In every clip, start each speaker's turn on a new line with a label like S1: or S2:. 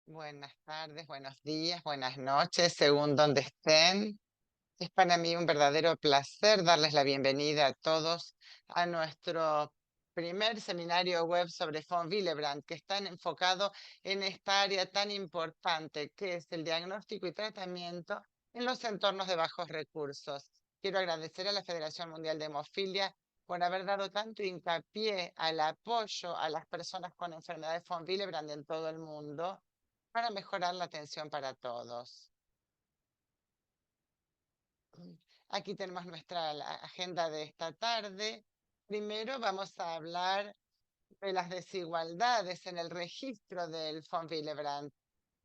S1: Buenas tardes, buenos días, buenas noches, según donde estén. Es para mí un verdadero placer darles la bienvenida a todos a nuestro primer seminario web sobre von Willebrand, que está enfocado en esta área tan importante que es el diagnóstico y tratamiento en los entornos de bajos recursos. Quiero agradecer a la Federación Mundial de Hemofilia por haber dado tanto hincapié al apoyo a las personas con enfermedades von Willebrand en todo el mundo para mejorar la atención para todos. Aquí tenemos nuestra agenda de esta tarde. Primero vamos a hablar de las desigualdades en el registro del von Willebrand.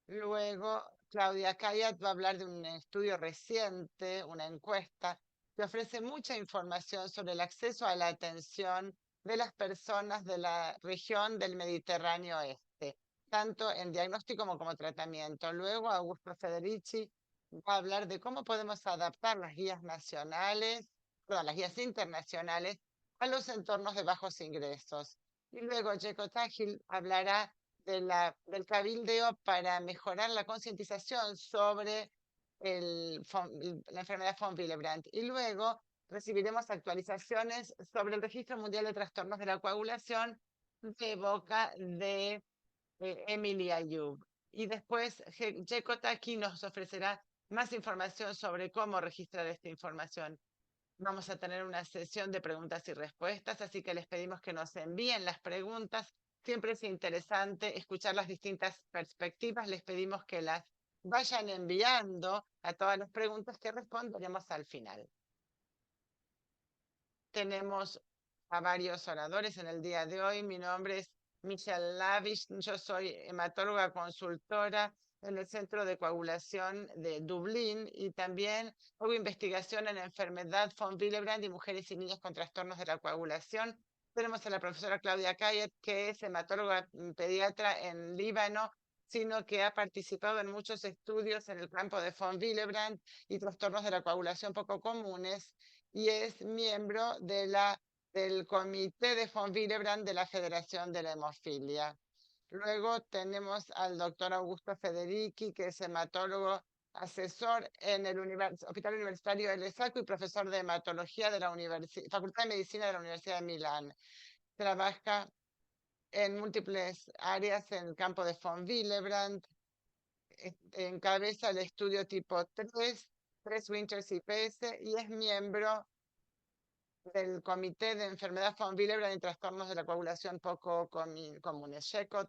S1: Luego, Claudia Kayat va a hablar de un estudio reciente, una encuesta, que ofrece mucha información sobre el acceso a la atención de las personas de la región del Mediterráneo Este, tanto en diagnóstico como tratamiento. Luego, Augusto Federici va a hablar de cómo podemos adaptar las guías nacionales, perdón, las guías internacionales a los entornos de bajos ingresos. Y luego, Jeko Tahil hablará del cabildeo para mejorar la concientización sobre la enfermedad von Willebrand. Y luego recibiremos actualizaciones sobre el Registro Mundial de Trastornos de la Coagulación de boca de Emily Ayub. Y después Jeko Taki nos ofrecerá más información sobre cómo registrar esta información. Vamos a tener una sesión de preguntas y respuestas, así que les pedimos que nos envíen las preguntas. Siempre es interesante escuchar las distintas perspectivas. Les pedimos que las vayan enviando a todas las preguntas que responderemos al final. Tenemos a varios oradores en el día de hoy. Mi nombre es Michelle Lavish. Yo soy hematóloga consultora en el Centro de Coagulación de Dublín y también hago investigación en enfermedad von Willebrand y mujeres y niños con trastornos de la coagulación. Tenemos a la profesora Claudia Kayet, que es hematóloga pediatra en Líbano, sino que ha participado en muchos estudios en el campo de von Willebrand y trastornos de la coagulación poco comunes y es miembro del Comité de von Willebrand de la Federación de la Hemofilia. Luego tenemos al doctor Augusto Federici, que es hematólogo asesor en el Hospital Universitario del ESACO y profesor de hematología de la Facultad de Medicina de la Universidad de Milán. Trabaja en múltiples áreas en el campo de von Willebrand. Encabeza el estudio tipo 3 Winters IPS y es miembro del Comité de Enfermedad von Willebrand y Trastornos de la Coagulación poco comunes. Shekot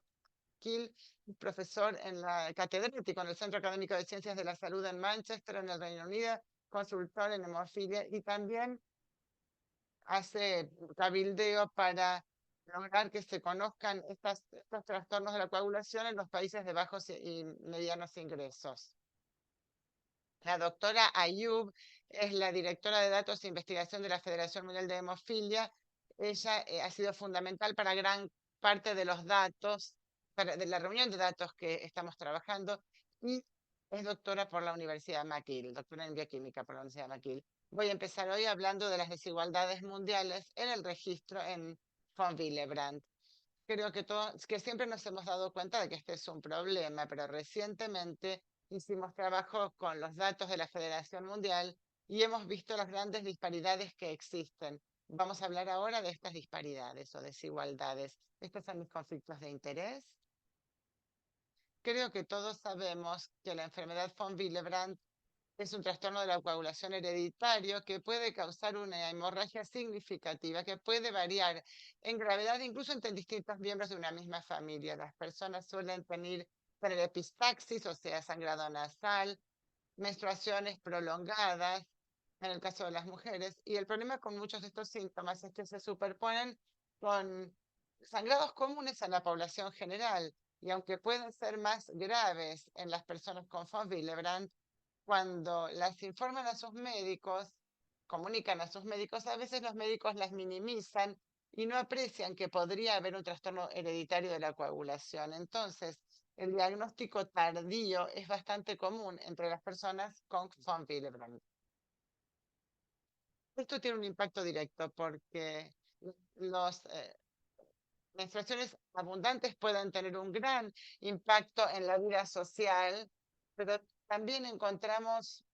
S1: Kill, profesor en la catedrático en el Centro Académico de Ciencias de la Salud en Manchester, en el Reino Unido, consultor en hemofilia y también hace cabildeo para lograr que se conozcan estos trastornos de la coagulación en los países de bajos y medianos ingresos. La doctora Ayub es la directora de datos e investigación de la Federación Mundial de Hemofilia. Ella ha sido fundamental para gran parte de los datos, de la reunión de datos que estamos trabajando y es doctora por la Universidad McGill, doctora en bioquímica por la Universidad McGill. Voy a empezar hoy hablando de las desigualdades mundiales en el registro en von Willebrand. Creo que siempre nos hemos dado cuenta de que este es un problema, pero recientemente hicimos trabajo con los datos de la Federación Mundial y hemos visto las grandes disparidades que existen. Vamos a hablar ahora de estas disparidades o desigualdades. Estos son mis conflictos de interés. Creo que todos sabemos que la enfermedad von Willebrand es un trastorno de la coagulación hereditario que puede causar una hemorragia significativa, que puede variar en gravedad incluso entre distintos miembros de una misma familia. Las personas suelen tener epistaxis, o sea, sangrado nasal, menstruaciones prolongadas, en el caso de las mujeres. Y el problema con muchos de estos síntomas es que se superponen con sangrados comunes a la población general. Y aunque pueden ser más graves en las personas con von Willebrand, cuando las informan a sus médicos, comunican a sus médicos, a veces los médicos las minimizan y no aprecian que podría haber un trastorno hereditario de la coagulación. Entonces, el diagnóstico tardío es bastante común entre las personas con von Willebrand. Esto tiene un impacto directo porque los menstruaciones abundantes pueden tener un gran impacto en la vida social, pero también encontramos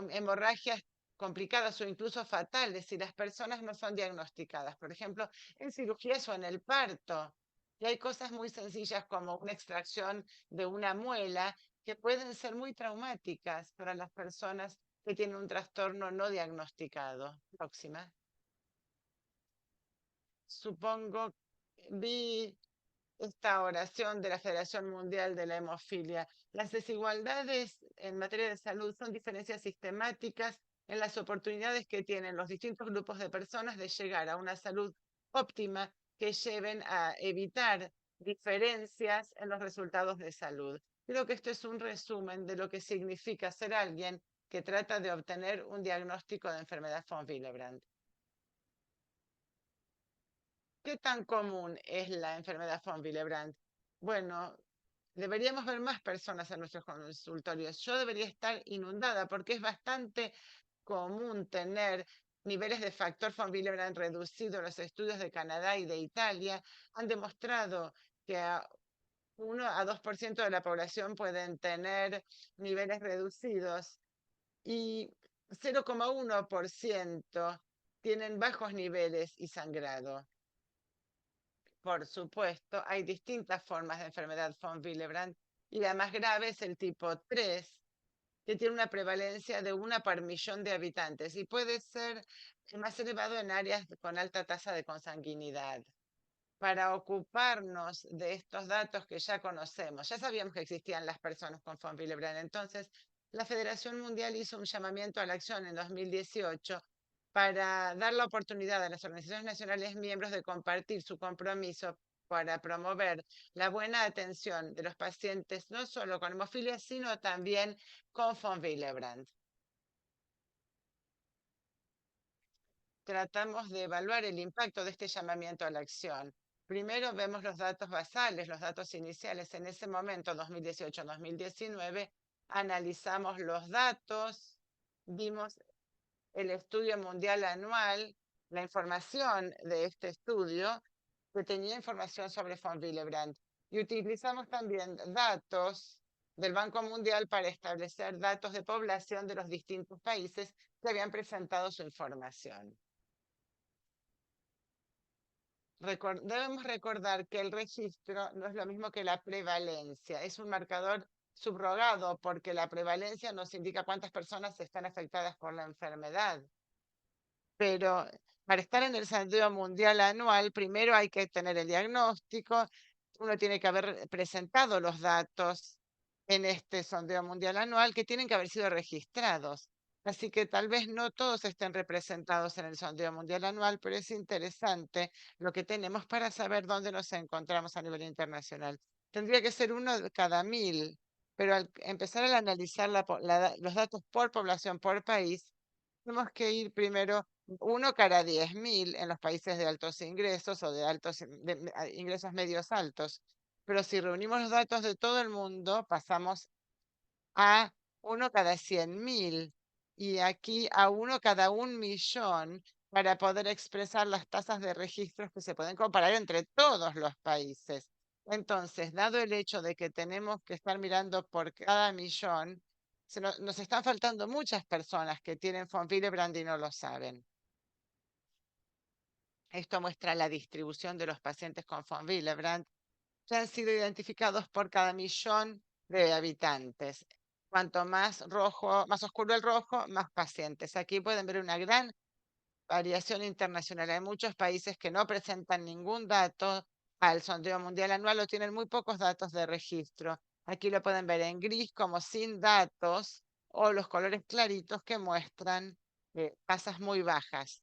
S1: hemorragias complicadas o incluso fatales si las personas no son diagnosticadas. Por ejemplo, en cirugías o en el parto. Y hay cosas muy sencillas como una extracción de una muela que pueden ser muy traumáticas para las personas que tienen un trastorno no diagnosticado. Próxima. Supongo, vi esta oración de la Federación Mundial de la Hemofilia. Las desigualdades en materia de salud son diferencias sistemáticas en las oportunidades que tienen los distintos grupos de personas de llegar a una salud óptima que lleven a evitar diferencias en los resultados de salud. Creo que esto es un resumen de lo que significa ser alguien que trata de obtener un diagnóstico de enfermedad von Willebrand. ¿Qué tan común es la enfermedad von Willebrand? Bueno, deberíamos ver más personas en nuestros consultorios. Yo debería estar inundada porque es bastante común tener niveles de factor von Willebrand reducido. Los estudios de Canadá y de Italia han demostrado que a 1 a 2% de la población pueden tener niveles reducidos y 0,1% tienen bajos niveles y sangrado. Por supuesto, hay distintas formas de enfermedad von Willebrand y la más grave es el tipo 3, que tiene una prevalencia de 1 por 1.000.000 de habitantes y puede ser más elevado en áreas con alta tasa de consanguinidad. Para ocuparnos de estos datos que ya conocemos, ya sabíamos que existían las personas con von Willebrand, entonces la Federación Mundial hizo un llamamiento a la acción en 2018 para dar la oportunidad a las organizaciones nacionales miembros de compartir su compromiso para promover la buena atención de los pacientes, no solo con hemofilia, sino también con von Willebrand. Tratamos de evaluar el impacto de este llamamiento a la acción. Primero vemos los datos basales, los datos iniciales. En ese momento, 2018-2019, analizamos los datos, vimos el estudio mundial anual, la información de este estudio, que tenía información sobre von Willebrand. Y utilizamos también datos del Banco Mundial para establecer datos de población de los distintos países que habían presentado su información. Debemos recordar que el registro no es lo mismo que la prevalencia, es un marcador subrogado porque la prevalencia nos indica cuántas personas están afectadas por la enfermedad. Pero para estar en el sondeo mundial anual, primero hay que tener el diagnóstico, uno tiene que haber presentado los datos en este sondeo mundial anual que tienen que haber sido registrados. Así que tal vez no todos estén representados en el sondeo mundial anual, pero es interesante lo que tenemos para saber dónde nos encontramos a nivel internacional. Tendría que ser uno de cada 1.000, pero al empezar a analizar los datos por población, por país, tenemos que ir primero 1 cada 10.000 en los países de altos ingresos o de ingresos medios altos. Pero si reunimos los datos de todo el mundo, pasamos a 1 cada 100.000 y aquí a 1 cada 1.000.000 para poder expresar las tasas de registros que se pueden comparar entre todos los países. Entonces, dado el hecho de que tenemos que estar mirando por cada millón, nos están faltando muchas personas que tienen von Willebrand y no lo saben. Esto muestra la distribución de los pacientes con von Willebrand que han sido identificados por cada 1.000.000 de habitantes. Cuanto más rojo, más oscuro el rojo, más pacientes. Aquí pueden ver una gran variación internacional. Hay muchos países que no presentan ningún dato al sondeo mundial anual o tienen muy pocos datos de registro. Aquí lo pueden ver en gris como sin datos o los colores claritos que muestran tasas muy bajas.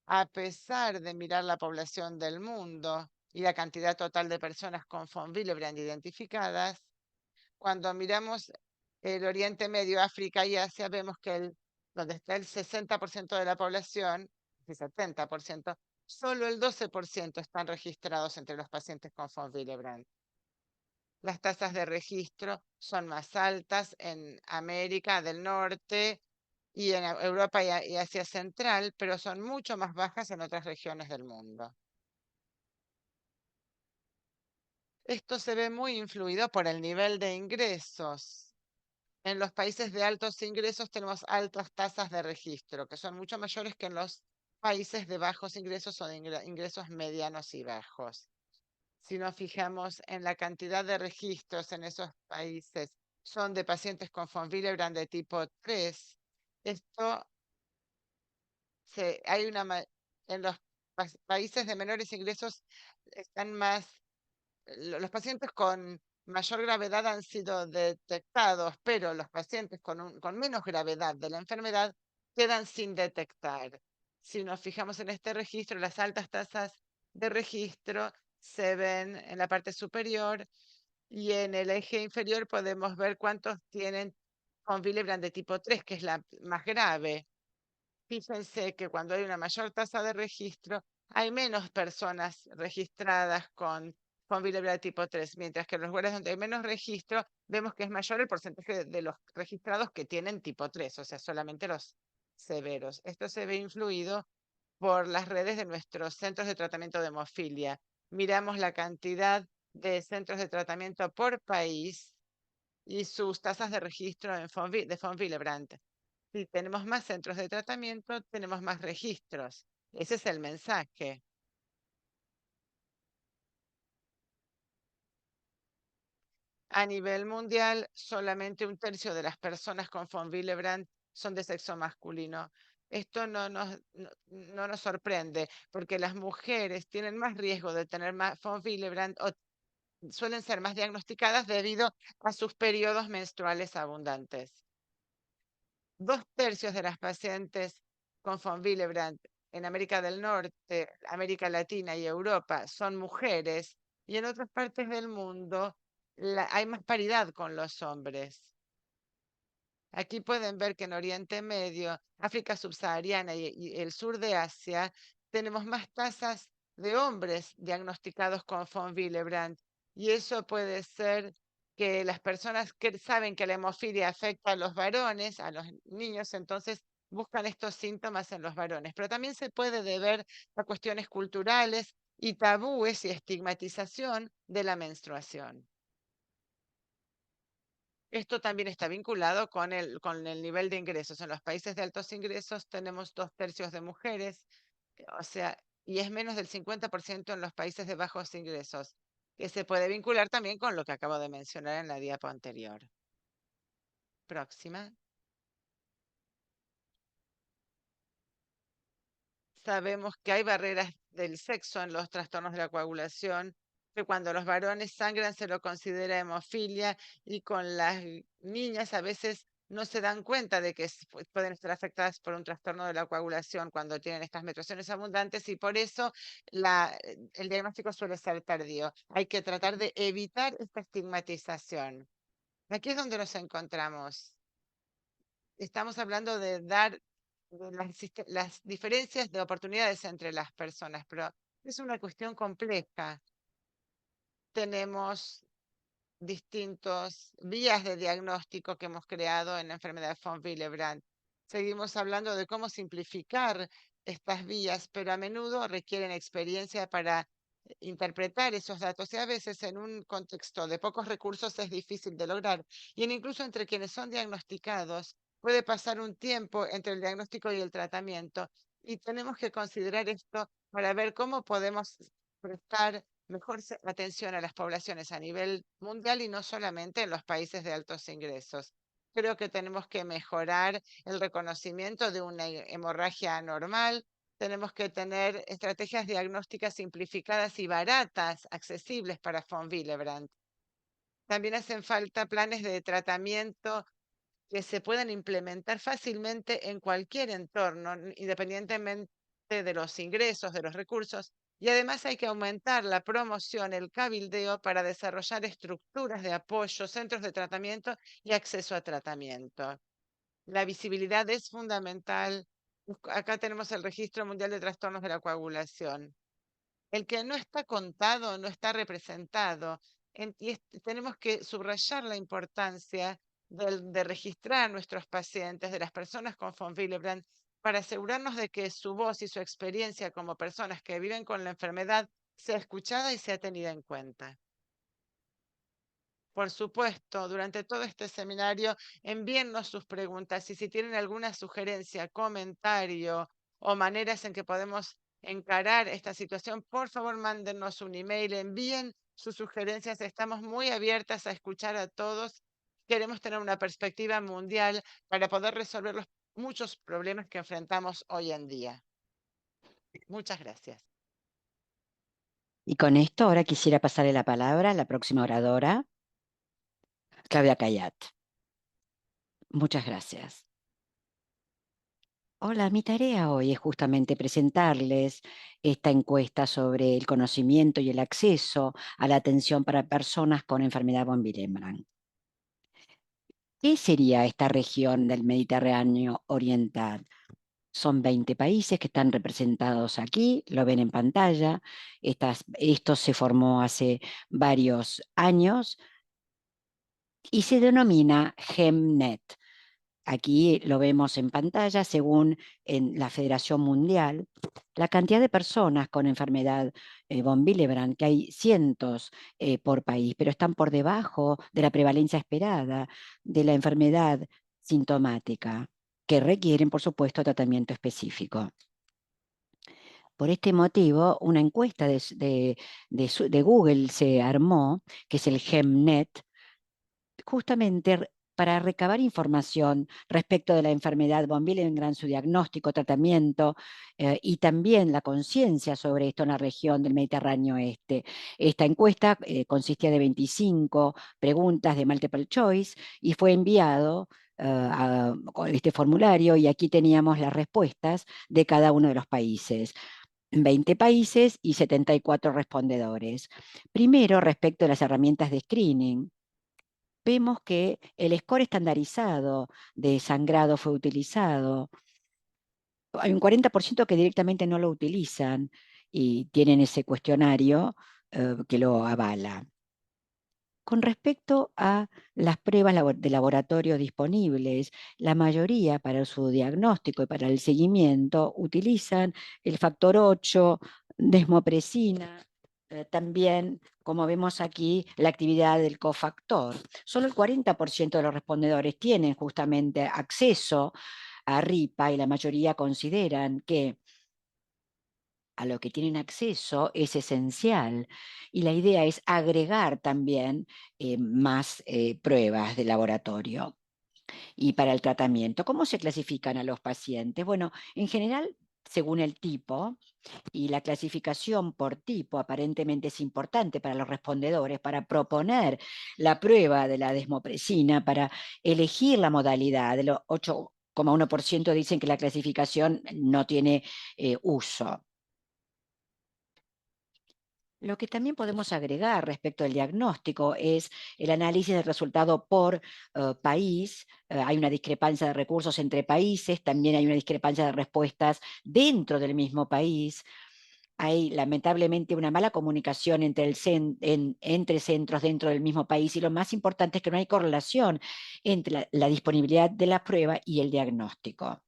S1: A pesar de mirar la población del mundo y la cantidad total de personas con von Willebrand identificadas, cuando miramos el Oriente Medio, África y Asia, vemos que donde está el 60% de la población, el 70%, solo el 12% están registrados entre los pacientes con von Willebrand. Las tasas de registro son más altas en América del Norte y en Europa y Asia Central, pero son mucho más bajas en otras regiones del mundo. Esto se ve muy influido por el nivel de ingresos. En los países de altos ingresos tenemos altas tasas de registro, que son mucho mayores que en los países de bajos ingresos o de ingresos medianos y bajos. Si nos fijamos en la cantidad de registros en esos países, son de pacientes con von Willebrand de tipo 3. Esto hay en los países de menores ingresos están más los pacientes con mayor gravedad han sido detectados, pero los pacientes con menos gravedad de la enfermedad quedan sin detectar. Si nos fijamos en este registro, las altas tasas de registro se ven en la parte superior y en el eje inferior podemos ver cuántos tienen con Willebrand de tipo 3, que es la más grave. Fíjense que cuando hay una mayor tasa de registro, hay menos personas registradas con bilirrubina tipo 3, mientras que en los lugares donde hay menos registro, vemos que es mayor el porcentaje de los registrados que tienen tipo 3, o sea, solamente los severos. Esto se ve influido por las redes de nuestros centros de tratamiento de hemofilia. Miramos la cantidad de centros de tratamiento por país y sus tasas de registro de von Willebrand. Si tenemos más centros de tratamiento, tenemos más registros. Ese es el mensaje. A nivel mundial, solamente un tercio de las personas con von Willebrand son de sexo masculino. Esto no nos sorprende porque las mujeres tienen más riesgo de tener más von Willebrand o suelen ser más diagnosticadas debido a sus periodos menstruales abundantes. 2/3 de las pacientes con von Willebrand en América del Norte, América Latina y Europa son mujeres y en otras partes del mundo hay más paridad con los hombres. Aquí pueden ver que en Oriente Medio, África subsahariana y el sur de Asia tenemos más tasas de hombres diagnosticados con von Willebrand. Y eso puede ser que las personas que saben que la hemofilia afecta a los varones, a los niños, entonces buscan estos síntomas en los varones. Pero también se puede deber a cuestiones culturales y tabúes y estigmatización de la menstruación. Esto también está vinculado con el nivel de ingresos. En los países de altos ingresos tenemos 2/3 de mujeres, o sea, y es menos del 50% en los países de bajos ingresos, que se puede vincular también con lo que acabo de mencionar en la diapo anterior. Próxima. Sabemos que hay barreras del sexo en los trastornos de la coagulación, que cuando los varones sangran se lo considera hemofilia y con las niñas a veces no se dan cuenta de que pueden estar afectadas por un trastorno de la coagulación cuando tienen estas menstruaciones abundantes y por eso el diagnóstico suele ser tardío. Hay que tratar de evitar esta estigmatización. Aquí es donde nos encontramos. Estamos hablando de dar de las diferencias de oportunidades entre las personas, pero es una cuestión compleja. Tenemos distintos vías de diagnóstico que hemos creado en la enfermedad von Willebrand. Seguimos hablando de cómo simplificar estas vías, pero a menudo requieren experiencia para interpretar esos datos y a veces en un contexto de pocos recursos es difícil de lograr. Incluso entre quienes son diagnosticados puede pasar un tiempo entre el diagnóstico y el tratamiento y tenemos que considerar esto para ver cómo podemos prestar mejor atención a las poblaciones a nivel mundial y no solamente en los países de altos ingresos. Creo que tenemos que mejorar el reconocimiento de una hemorragia anormal. Tenemos que tener estrategias diagnósticas simplificadas y baratas, accesibles para von Willebrand. También hacen falta planes de tratamiento que se puedan implementar fácilmente en cualquier entorno, independientemente de los ingresos, de los recursos. Y además hay que aumentar la promoción, el cabildeo para desarrollar estructuras de apoyo, centros de tratamiento y acceso a tratamiento. La visibilidad es fundamental. Acá tenemos el Registro Mundial de Trastornos de la Coagulación. El que no está contado no está representado. Tenemos que subrayar la importancia de registrar a nuestros pacientes, de las personas con von Willebrand, para asegurarnos de que su voz y su experiencia como personas que viven con la enfermedad sea escuchada y sea tenida en cuenta. Por supuesto, durante todo este seminario, envíennos sus preguntas y si tienen alguna sugerencia, comentario o maneras en que podemos encarar esta situación, por favor, mándenos un email, envíen sus sugerencias. Estamos muy abiertas a escuchar a todos. Queremos tener una perspectiva mundial para poder resolver los muchos problemas que enfrentamos hoy en día. Muchas gracias.
S2: Y con esto ahora quisiera pasarle la palabra a la próxima oradora, Claudia Cayat. Muchas gracias. Hola, mi tarea hoy es justamente presentarles esta encuesta sobre el conocimiento y el acceso a la atención para personas con enfermedad von Willebrand. ¿Qué sería esta región del Mediterráneo Oriental? Son 20 países que están representados aquí, lo ven en pantalla. Esto se formó hace varios años y se denomina GEMNET. Aquí lo vemos en pantalla, según en la Federación Mundial, la cantidad de personas con enfermedad von Willebrand, que hay cientos por país, pero están por debajo de la prevalencia esperada de la enfermedad sintomática, que requieren, por supuesto, tratamiento específico. Por este motivo, una encuesta de Google se armó, que es el GEMNET, justamente para recabar información respecto de la enfermedad von Willebrand, su diagnóstico, tratamiento y también la conciencia sobre esto en la región del Mediterráneo Este. Esta encuesta consistía de 25 preguntas de multiple choice y fue enviado con este formulario y aquí teníamos las respuestas de cada uno de los países. 20 países y 74 respondedores. Primero, respecto a las herramientas de screening, vemos que el score estandarizado de sangrado fue utilizado. Hay un 40% que directamente no lo utilizan y tienen ese cuestionario que lo avala. Con respecto a las pruebas de laboratorio disponibles, la mayoría para su diagnóstico y para el seguimiento utilizan el factor 8, desmopresina, también, como vemos aquí, la actividad del cofactor. Solo el 40% de los respondedores tienen justamente acceso a RIPA y la mayoría consideran que a lo que tienen acceso es esencial y la idea es agregar también más pruebas de laboratorio. Y para el tratamiento, ¿cómo se clasifican a los pacientes? Bueno, en general, según el tipo, y la clasificación por tipo aparentemente es importante para los respondedores, para proponer la prueba de la desmopresina, para elegir la modalidad. De los 8,1% dicen que la clasificación no tiene uso. Lo que también podemos agregar respecto al diagnóstico es el análisis del resultado por país. Hay una discrepancia de recursos entre países, también hay una discrepancia de respuestas dentro del mismo país. Hay lamentablemente una mala comunicación entre centros dentro del mismo país y lo más importante es que no hay correlación entre la disponibilidad de la prueba y el diagnóstico.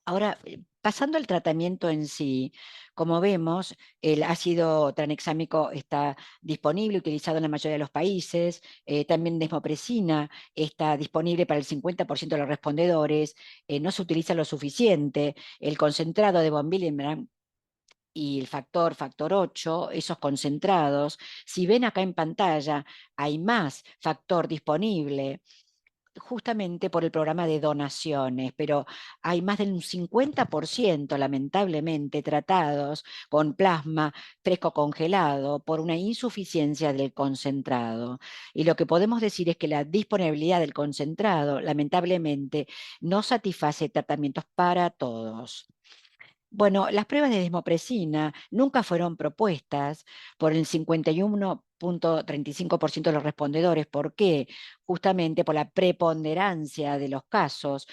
S2: Ahora, pasando al tratamiento en sí, como vemos, el ácido tranexámico está disponible, utilizado en la mayoría de los países. También desmopresina está disponible para el 50% de los respondedores. No se utiliza lo suficiente. El concentrado de von Willebrand y el factor 8, esos concentrados, si ven acá en pantalla, hay más factor disponible justamente por el programa de donaciones, pero hay más de un 50%, lamentablemente, tratados con plasma fresco congelado por una insuficiencia del concentrado. Y lo que podemos decir es que la disponibilidad del concentrado, lamentablemente, no satisface tratamientos para todos. Bueno, las pruebas de desmopresina nunca fueron propuestas por el 51,35% de los respondedores. ¿Por qué? Justamente por la preponderancia de los casos,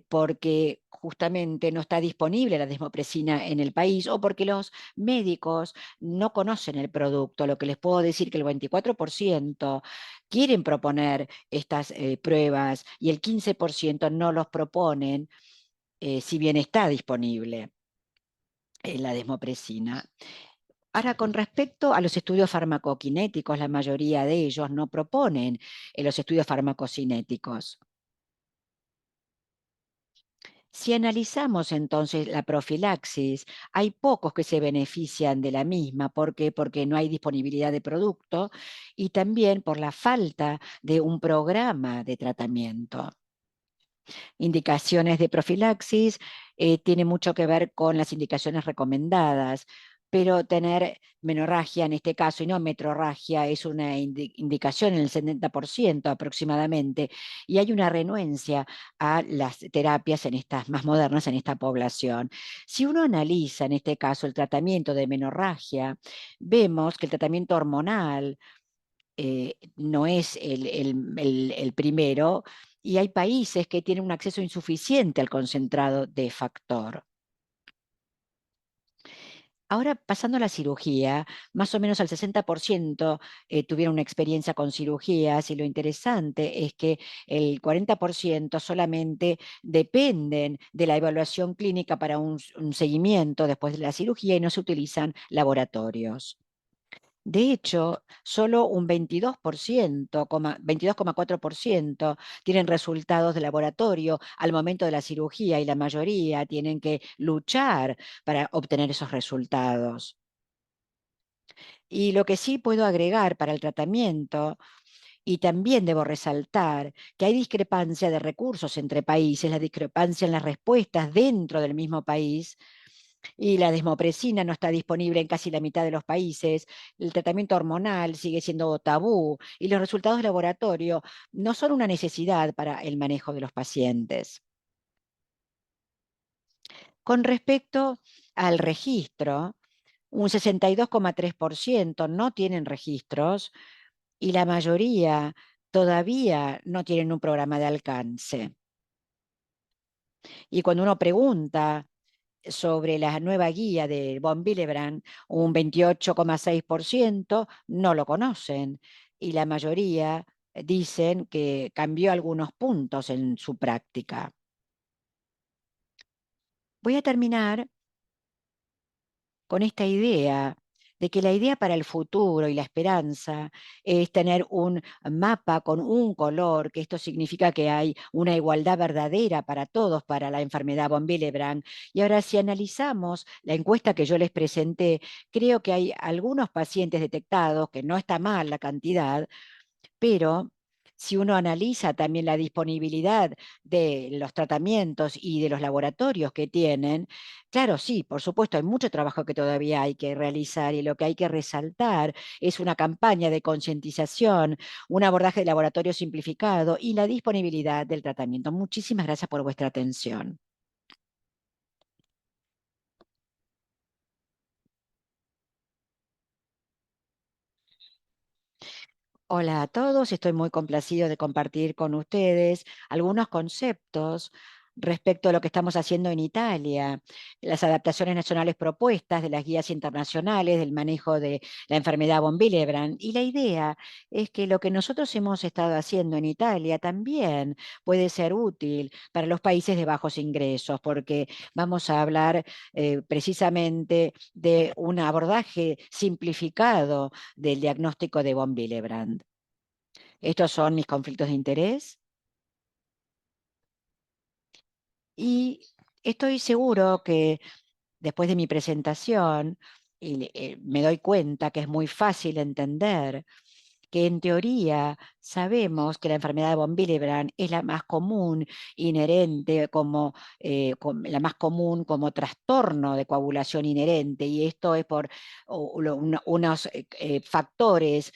S2: porque justamente no está disponible la desmopresina en el país o porque los médicos no conocen el producto. Lo que les puedo decir que el 24% quieren proponer estas pruebas y el 15% no los proponen, si bien está disponible la desmopresina. Ahora, con respecto a los estudios farmacoquinéticos, la mayoría de ellos no proponen los estudios farmacocinéticos. Si analizamos entonces la profilaxis, hay pocos que se benefician de la misma. ¿Por qué? Porque no hay disponibilidad de producto y también por la falta de un programa de tratamiento. Indicaciones de profilaxis tiene mucho que ver con las indicaciones recomendadas, pero tener menorragia en este caso y no metrorragia es una indicación en el 70% aproximadamente, y hay una renuencia a las terapias en estas más modernas en esta población. Si uno analiza en este caso el tratamiento de menorragia, vemos que el tratamiento hormonal no es el primero, y hay países que tienen un acceso insuficiente al concentrado de factor. Ahora, pasando a la cirugía, más o menos al 60% tuvieron una experiencia con cirugías, y lo interesante es que el 40% solamente dependen de la evaluación clínica para un seguimiento después de la cirugía y no se utilizan laboratorios. De hecho, solo un 22,4% tienen resultados de laboratorio al momento de la cirugía, y la mayoría tienen que luchar para obtener esos resultados. Y lo que sí puedo agregar para el tratamiento, y también debo resaltar que hay discrepancia de recursos entre países, la discrepancia en las respuestas dentro del mismo país, y la desmopresina no está disponible en casi la mitad de los países. El tratamiento hormonal sigue siendo tabú y los resultados de laboratorio no son una necesidad para el manejo de los pacientes. Con respecto al registro, un 62,3% no tienen registros y la mayoría todavía no tienen un programa de alcance. Y cuando uno pregunta sobre la nueva guía de von Willebrand, un 28,6% no lo conocen, y la mayoría dicen que cambió algunos puntos en su práctica. Voy a terminar con esta idea de que la idea para el futuro y la esperanza es tener un mapa con un color, que esto significa que hay una igualdad verdadera para todos para la enfermedad von Willebrand. Y ahora, si analizamos la encuesta que yo les presenté, creo que hay algunos pacientes detectados, que no está mal la cantidad, pero si uno analiza también la disponibilidad de los tratamientos y de los laboratorios que tienen, claro, sí, por supuesto, hay mucho trabajo que todavía hay que realizar, y lo que hay que resaltar es una campaña de concientización, un abordaje de laboratorio simplificado y la disponibilidad del tratamiento. Muchísimas gracias por vuestra atención. Hola a todos, estoy muy complacido de compartir con ustedes algunos conceptos respecto a lo que estamos haciendo en Italia, las adaptaciones nacionales propuestas de las guías internacionales del manejo de la enfermedad von Willebrand. Y la idea es que lo que nosotros hemos estado haciendo en Italia también puede ser útil para los países de bajos ingresos, porque vamos a hablar precisamente de un abordaje simplificado del diagnóstico de von Willebrand. Estos son mis conflictos de interés, y estoy seguro que después de mi presentación me doy cuenta que es muy fácil entender que en teoría sabemos que la enfermedad de von Willebrand es la más común inherente como la más común como trastorno de coagulación inherente, y esto es por unos factores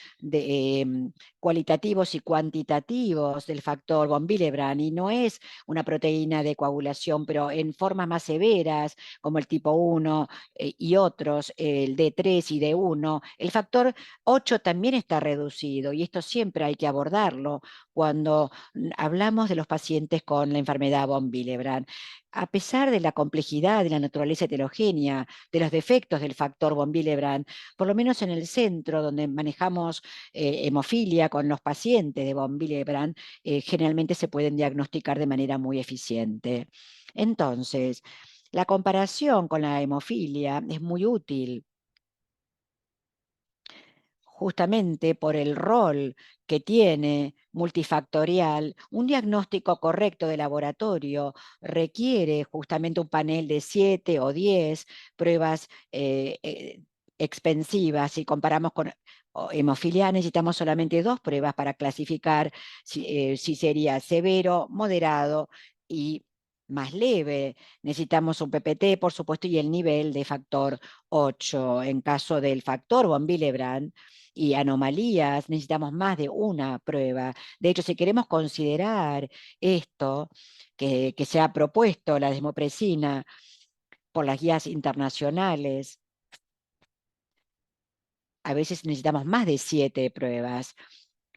S2: cualitativos y cuantitativos del factor von Willebrand, y no es una proteína de coagulación, pero en formas más severas como el tipo 1 y otros, el D3 y D1. El factor 8 también está reducido, y esto siempre hay que abordarlo cuando hablamos de los pacientes con la enfermedad von Willebrand. A pesar de la complejidad, de la naturaleza heterogénea, de los defectos del factor von Willebrand, por lo menos en el centro donde manejamos hemofilia con los pacientes de von Willebrand, generalmente se pueden diagnosticar de manera muy eficiente. Entonces, la comparación con la hemofilia es muy útil justamente por el rol que tiene multifactorial, un diagnóstico correcto de laboratorio requiere justamente un panel de 7 o 10 pruebas expensivas. Si comparamos con hemofilia, necesitamos solamente 2 pruebas para clasificar si sería severo, moderado y más leve. Necesitamos un PPT, por supuesto, y el nivel de factor 8. En caso del factor von Willebrand y anomalías, necesitamos más de una prueba. De hecho, si queremos considerar esto que se ha propuesto, la desmopresina, por las guías internacionales, a veces necesitamos más de 7 pruebas.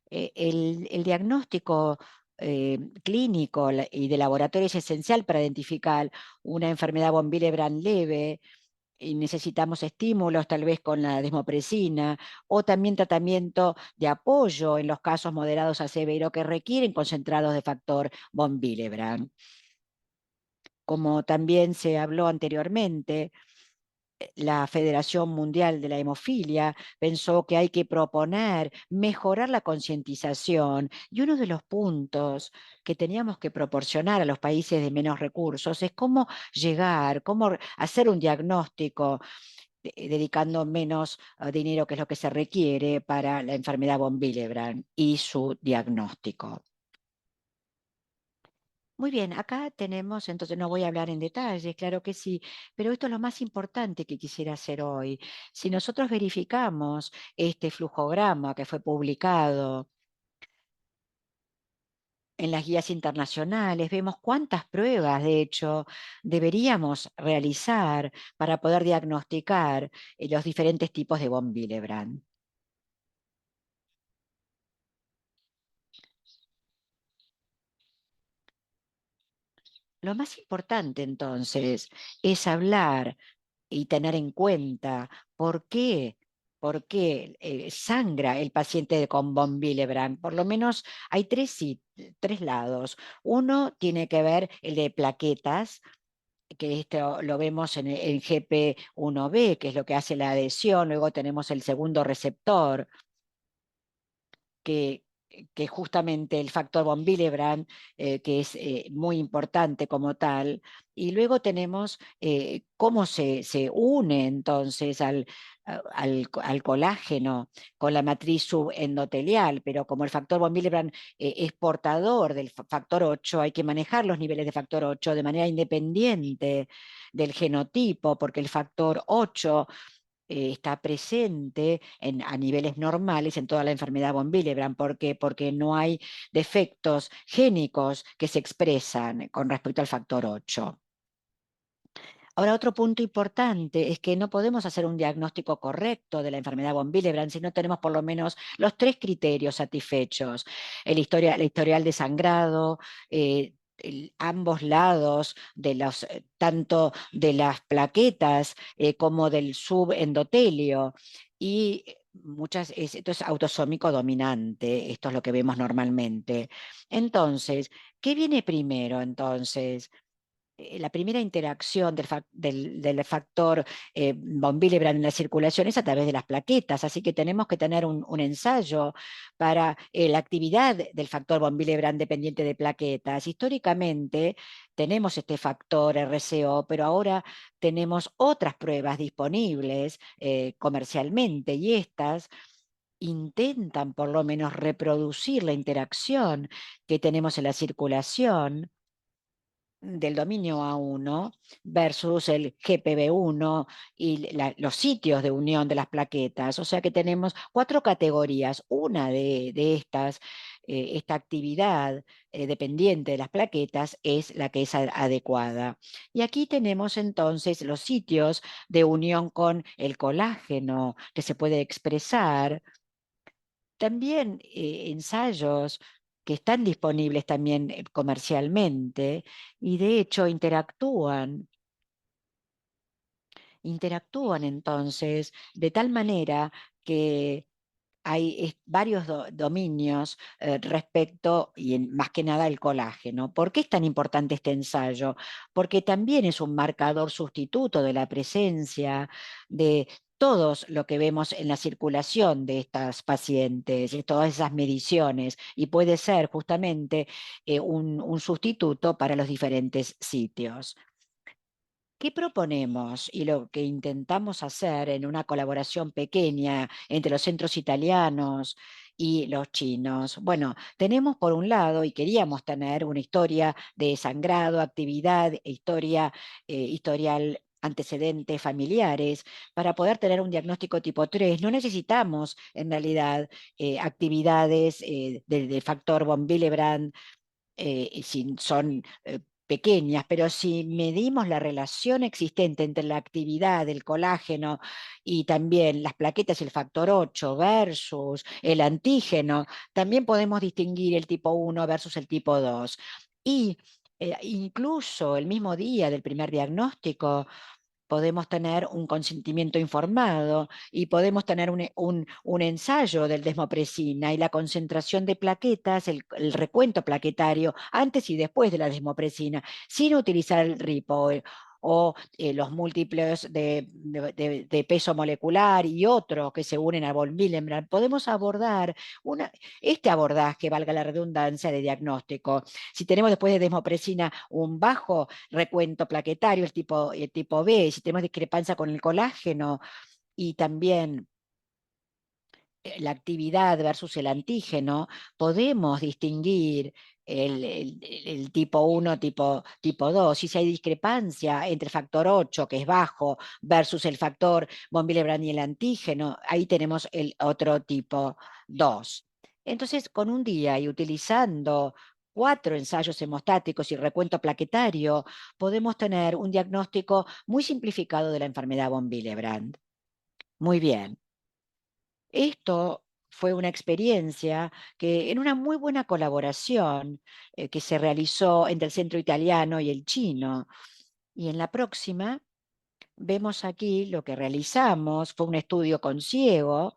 S2: El diagnóstico clínico y de laboratorio es esencial para identificar una enfermedad von Willebrand leve y necesitamos estímulos tal vez con la desmopresina o también tratamiento de apoyo en los casos moderados a severo que requieren concentrados de factor von Willebrand. Como también se habló anteriormente, la Federación Mundial de la Hemofilia pensó que hay que proponer mejorar la concientización y uno de los puntos que teníamos que proporcionar a los países de menos recursos es cómo llegar, cómo hacer un diagnóstico dedicando menos dinero, que es lo que se requiere para la enfermedad von Willebrand y su diagnóstico. Muy bien, acá tenemos, entonces no voy a hablar en detalle, claro que sí, pero esto es lo más importante que quisiera hacer hoy. Si nosotros verificamos este flujograma que fue publicado en las guías internacionales, vemos cuántas pruebas, de hecho, deberíamos realizar para poder diagnosticar los diferentes tipos de von Willebrand. Lo más importante entonces es hablar y tener en cuenta por qué sangra el paciente con von Willebrand. Por lo menos hay tres lados. Uno tiene que ver el de plaquetas, que esto lo vemos en GP1B, que es lo que hace la adhesión. Luego tenemos el segundo receptor, que, que justamente el factor von Willebrand, que es muy importante como tal, y luego tenemos cómo se une entonces al colágeno con la matriz subendotelial, pero como el factor von Willebrand es portador del factor 8, hay que manejar los niveles de factor 8 de manera independiente del genotipo, porque el factor 8 está presente a niveles normales en toda la enfermedad von Willebrand. ¿Por qué? Porque no hay defectos génicos que se expresan con respecto al factor 8. Ahora, otro punto importante es que no podemos hacer un diagnóstico correcto de la enfermedad von Willebrand si no tenemos por lo menos los 3 criterios satisfechos. El historial de sangrado, ambos lados de tanto de las plaquetas como del subendotelio y esto es autosómico dominante, esto es lo que vemos normalmente. Entonces, ¿qué viene primero entonces? La primera interacción del factor von Willebrand en la circulación es a través de las plaquetas, así que tenemos que tener un ensayo para la actividad del factor von Willebrand dependiente de plaquetas. Históricamente tenemos este factor RCO, pero ahora tenemos otras pruebas disponibles comercialmente y estas intentan por lo menos reproducir la interacción que tenemos en la circulación del dominio A1 versus el GPB1 y los sitios de unión de las plaquetas. O sea que tenemos 4 categorías. Una de estas, esta actividad dependiente de las plaquetas es la que es adecuada. Y aquí tenemos entonces los sitios de unión con el colágeno que se puede expresar. También ensayos que están disponibles también comercialmente y de hecho interactúan entonces de tal manera que hay varios dominios respecto, y más que nada el colágeno. ¿Por qué es tan importante este ensayo? Porque también es un marcador sustituto de la presencia de todos lo que vemos en la circulación de estas pacientes, y todas esas mediciones, y puede ser justamente un sustituto para los diferentes sitios. ¿Qué proponemos y lo que intentamos hacer en una colaboración pequeña entre los centros italianos y los chinos? Bueno, tenemos por un lado, y queríamos tener una historia de sangrado, actividad, historial antecedentes familiares, para poder tener un diagnóstico tipo 3. No necesitamos, en realidad, actividades del factor von Willebrand si son pequeñas, pero si medimos la relación existente entre la actividad del colágeno y también las plaquetas y el factor 8 versus el antígeno, también podemos distinguir el tipo 1 versus el tipo 2. Y incluso el mismo día del primer diagnóstico, podemos tener un consentimiento informado y podemos tener un ensayo del desmopresina y la concentración de plaquetas, el recuento plaquetario antes y después de la desmopresina, sin utilizar el RIPO los múltiples de peso molecular y otros que se unen a von Willebrand. Podemos abordar este abordaje, valga la redundancia, de diagnóstico. Si tenemos después de desmopresina un bajo recuento plaquetario, el tipo B, si tenemos discrepancia con el colágeno y también la actividad versus el antígeno, podemos distinguir el tipo 1, tipo 2. Y si hay discrepancia entre el factor 8, que es bajo, versus el factor von Willebrand y el antígeno, ahí tenemos el otro tipo 2. Entonces, con un día y utilizando 4 ensayos hemostáticos y recuento plaquetario, podemos tener un diagnóstico muy simplificado de la enfermedad von Willebrand. Muy bien. Esto fue una experiencia que en una muy buena colaboración que se realizó entre el centro italiano y el chino. Y en la próxima vemos aquí lo que realizamos, fue un estudio con ciego,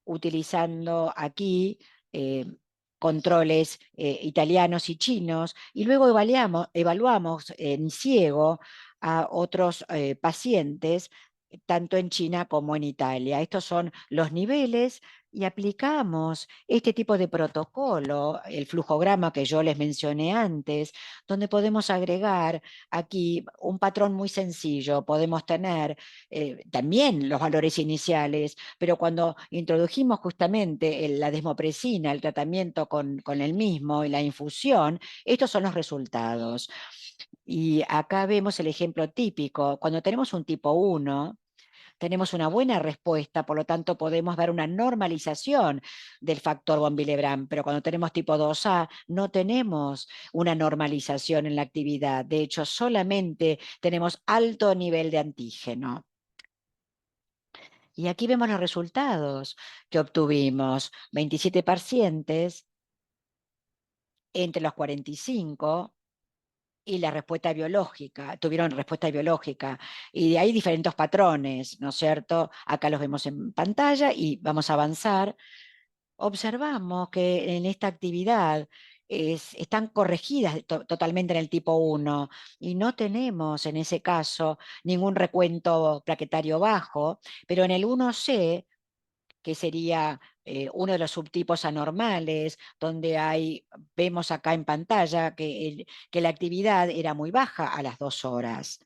S2: utilizando aquí eh, controles italianos y chinos, y luego evaluamos en ciego a otros pacientes, tanto en China como en Italia. Estos son los niveles y aplicamos este tipo de protocolo, el flujograma que yo les mencioné antes, donde podemos agregar aquí un patrón muy sencillo. Podemos tener también los valores iniciales, pero cuando introdujimos justamente la desmopresina, el tratamiento con el mismo y la infusión, estos son los resultados. Y acá vemos el ejemplo típico. Cuando tenemos un tipo 1, tenemos una buena respuesta, por lo tanto podemos ver una normalización del factor von Willebrand, pero cuando tenemos tipo 2A no tenemos una normalización en la actividad. De hecho, solamente tenemos alto nivel de antígeno. Y aquí vemos los resultados que obtuvimos. 27 pacientes entre los 45 y la respuesta biológica, tuvieron respuesta biológica. Y de ahí diferentes patrones, ¿no es cierto? Acá los vemos en pantalla y vamos a avanzar. Observamos que en esta actividad están corregidas totalmente en el tipo 1 y no tenemos en ese caso ningún recuento plaquetario bajo, pero en el 1C, que sería uno de los subtipos anormales, donde vemos acá en pantalla que la actividad era muy baja a las 2 horas.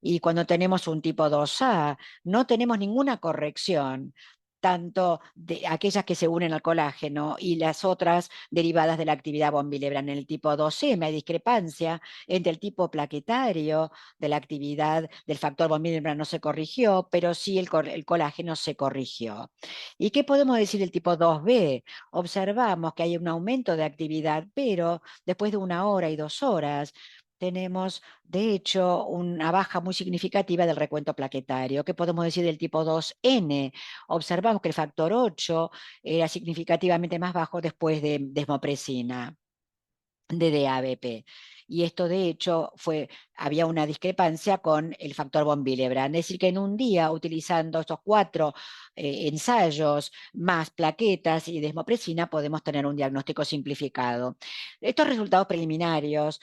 S2: Y cuando tenemos un tipo 2A, no tenemos ninguna corrección, tanto de aquellas que se unen al colágeno y las otras derivadas de la actividad von Willebrand. En el tipo 2M hay discrepancia entre el tipo plaquetario de la actividad del factor von Willebrand no se corrigió, pero sí el colágeno se corrigió. ¿Y qué podemos decir del tipo 2B? Observamos que hay un aumento de actividad, pero después de 1 hora y 2 horas tenemos, de hecho, una baja muy significativa del recuento plaquetario. ¿Qué podemos decir del tipo 2N? Observamos que el factor 8 era significativamente más bajo después de desmopresina, de DABP. Y esto, de hecho, fue había una discrepancia con el factor von Willebrand. Es decir, que en un día, utilizando estos 4 ensayos más plaquetas y desmopresina, podemos tener un diagnóstico simplificado. Estos resultados preliminarios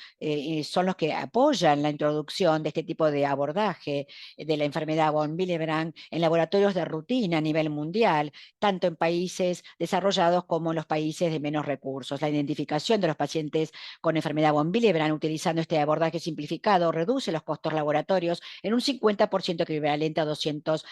S2: son los que apoyan la introducción de este tipo de abordaje de la enfermedad von Willebrand en laboratorios de rutina a nivel mundial, tanto en países desarrollados como en los países de menos recursos. La identificación de los pacientes con enfermedad von Willebrand utilizando este abordaje simplificado reduce los costos laboratorios en un 50% equivalente a $200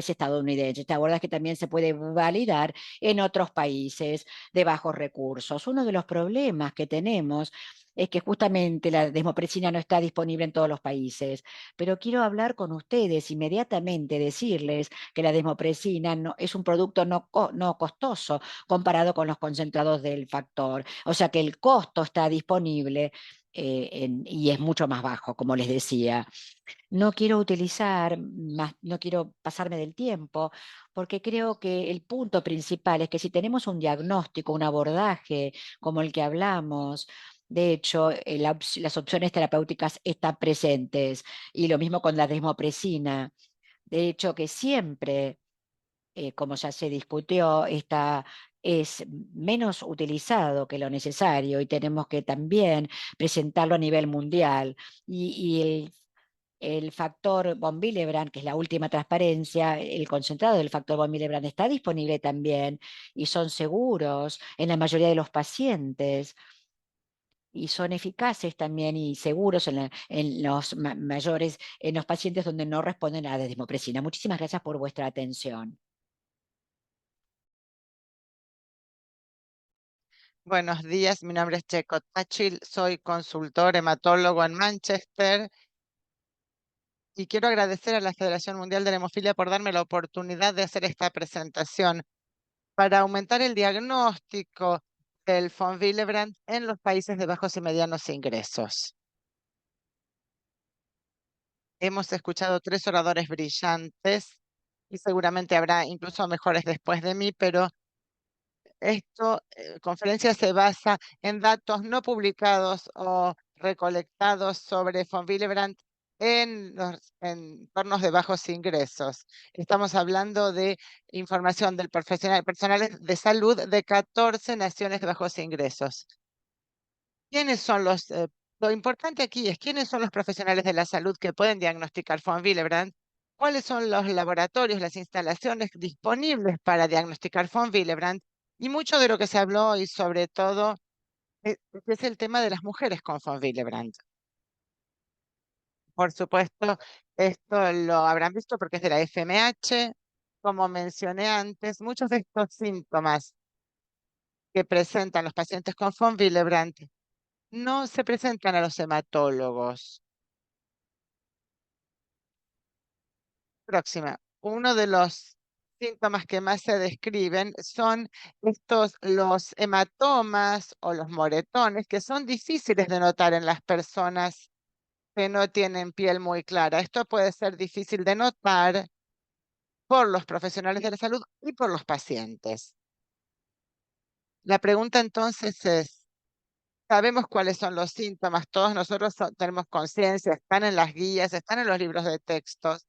S2: estadounidenses. Este abordaje también se puede validar en otros países de bajos recursos. Uno de los problemas que tenemos es que justamente la desmopresina no está disponible en todos los países, pero quiero hablar con ustedes inmediatamente, decirles que la desmopresina es un producto no costoso comparado con los concentrados del factor, o sea que el costo está disponible y es mucho más bajo, como les decía. No quiero utilizar más, no quiero pasarme del tiempo, porque creo que el punto principal es que si tenemos un diagnóstico, un abordaje como el que hablamos, de hecho, las opciones terapéuticas están presentes y lo mismo con la desmopresina. De hecho, que siempre, como ya se discutió, es menos utilizado que lo necesario y tenemos que también presentarlo a nivel mundial. Y el factor von Willebrand, que es la última transparencia, el concentrado del factor von Willebrand está disponible también y son seguros en la mayoría de los pacientes y son eficaces también y seguros en los mayores, en los pacientes donde no responden a la desmopresina. Muchísimas gracias por vuestra atención.
S1: Buenos días, mi nombre es Checo Táchil, soy consultor hematólogo en Manchester y quiero agradecer a la Federación Mundial de la Hemofilia por darme la oportunidad de hacer esta presentación para aumentar el diagnóstico del von Willebrand en los países de bajos y medianos ingresos. Hemos escuchado 3 oradores brillantes y seguramente habrá incluso mejores después de mí, pero esta conferencia se basa en datos no publicados o recolectados sobre von Willebrand en los entornos de bajos ingresos. Estamos hablando de información del personales de salud de 14 naciones de bajos ingresos. ¿Quiénes son lo importante aquí es quiénes son los profesionales de la salud que pueden diagnosticar von Willebrand? ¿Cuáles son los laboratorios, las instalaciones disponibles para diagnosticar von Willebrand? Y mucho de lo que se habló y sobre todo es el tema de las mujeres con von Willebrand. Por supuesto, esto lo habrán visto porque es de la FMH. Como mencioné antes, muchos de estos síntomas que presentan los pacientes con von Willebrand no se presentan a los hematólogos. Próxima. Uno de los síntomas que más se describen son los hematomas o los moretones, que son difíciles de notar en las personas que no tienen piel muy clara. Esto puede ser difícil de notar por los profesionales de la salud y por los pacientes. La pregunta entonces es, ¿sabemos cuáles son los síntomas? Todos nosotros tenemos conciencia, están en las guías, están en los libros de textos.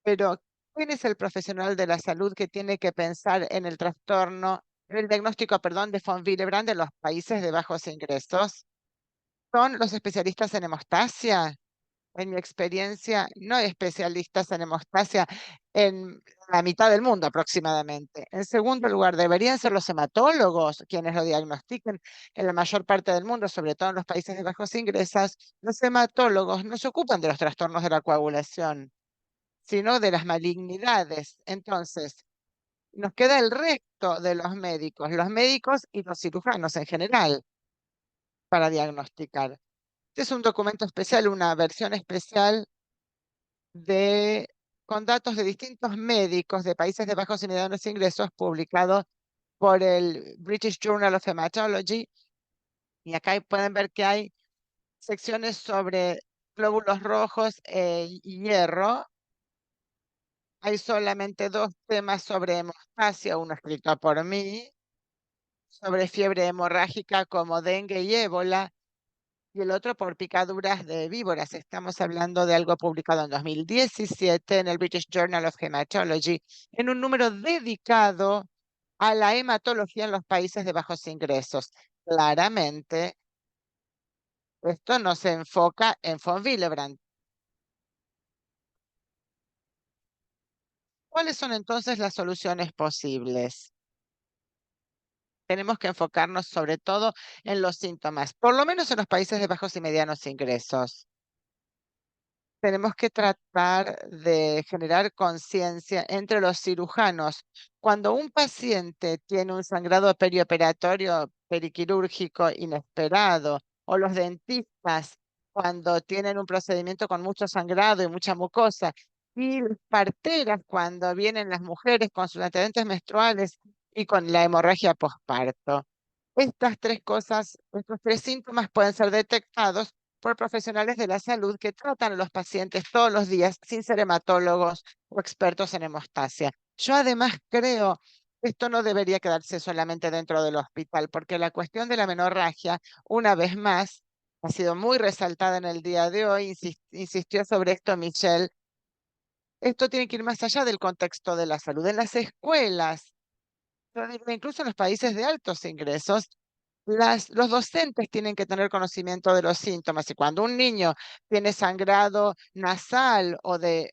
S1: Pero, ¿quién es el profesional de la salud que tiene que pensar en el trastorno, en el diagnóstico, perdón, de von Willebrand en los países de bajos ingresos? ¿Son los especialistas en hemostasia? En mi experiencia, no hay especialistas en hemostasia en la mitad del mundo aproximadamente. En segundo lugar, deberían ser los hematólogos quienes lo diagnostiquen en la mayor parte del mundo, sobre todo en los países de bajos ingresos. Los hematólogos no se ocupan de los trastornos de la coagulación, sino de las malignidades. Entonces, nos queda el resto de los médicos y los cirujanos en general, para diagnosticar. Este es un documento especial, una versión especial de, con datos de distintos médicos de países de bajos y medianos ingresos, publicado por el British Journal of Hematology. Y acá pueden ver que hay secciones sobre glóbulos rojos y hierro. Hay solamente 2 temas sobre hemostasia, uno escrito por mí, sobre fiebre hemorrágica como dengue y ébola, y el otro por picaduras de víboras. Estamos hablando de algo publicado en 2017 en el British Journal of Hematology, en un número dedicado a la hematología en los países de bajos ingresos. Claramente, esto no se enfoca en von Willebrand. ¿Cuáles son entonces las soluciones posibles? Tenemos que enfocarnos sobre todo en los síntomas, por lo menos en los países de bajos y medianos ingresos. Tenemos que tratar de generar conciencia entre los cirujanos. Cuando un paciente tiene un sangrado perioperatorio periquirúrgico inesperado, o los dentistas cuando tienen un procedimiento con mucho sangrado y mucha mucosa, y las parteras cuando vienen las mujeres con sus antecedentes menstruales y con la hemorragia posparto. Estas tres cosas, estos tres síntomas pueden ser detectados por profesionales de la salud que tratan a los pacientes todos los días sin ser hematólogos o expertos en hemostasia. Yo además creo que esto no debería quedarse solamente dentro del hospital, porque la cuestión de la menorragia, una vez más, ha sido muy resaltada en el día de hoy, insistió sobre esto Michelle. Esto tiene que ir más allá del contexto de la salud. En las escuelas, yo diría, incluso en los países de altos ingresos, los docentes tienen que tener conocimiento de los síntomas y cuando un niño tiene sangrado nasal o de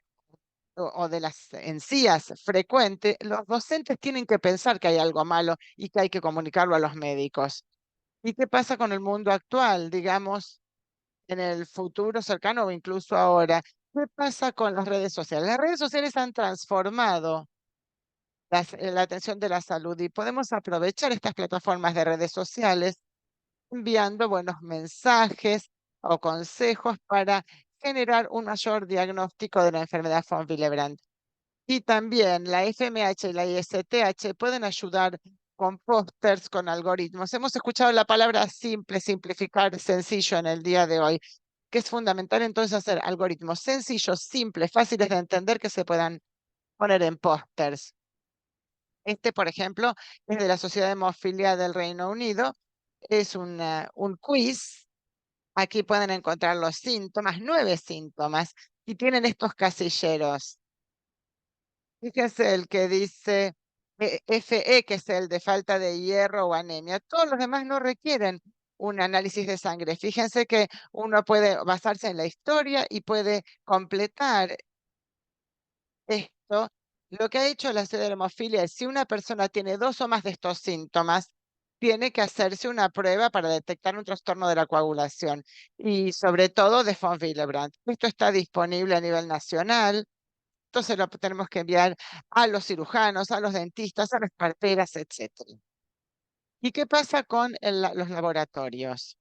S1: las encías frecuente, los docentes tienen que pensar que hay algo malo y que hay que comunicarlo a los médicos. ¿Y qué pasa con el mundo actual, digamos, en el futuro cercano o incluso ahora? ¿Qué pasa con las redes sociales? Las redes sociales han transformado la atención de la salud y podemos aprovechar estas plataformas de redes sociales enviando buenos mensajes o consejos para generar un mayor diagnóstico de la enfermedad von Willebrand. Y también la FMH y la ISTH pueden ayudar con pósters, con algoritmos. Hemos escuchado la palabra simple, simplificar, sencillo en el día de hoy, que es fundamental entonces hacer algoritmos sencillos, simples, fáciles de entender que se puedan poner en pósters. Este, por ejemplo, es de la Sociedad de Hemofilia del Reino Unido. Es un quiz. Aquí pueden encontrar los síntomas, 9 síntomas, y tienen estos casilleros. Fíjense el que dice FE, que es el de falta de hierro o anemia. Todos los demás no requieren un análisis de sangre. Fíjense que uno puede basarse en la historia y puede completar esto. Lo que ha hecho la Sociedad de Hemofilia es, si una persona tiene dos o más de estos síntomas, tiene que hacerse una prueba para detectar un trastorno de la coagulación y sobre todo de von Willebrand. Esto está disponible a nivel nacional, entonces lo tenemos que enviar a los cirujanos, a los dentistas, a las parteras, etcétera. ¿Y qué pasa con los laboratorios?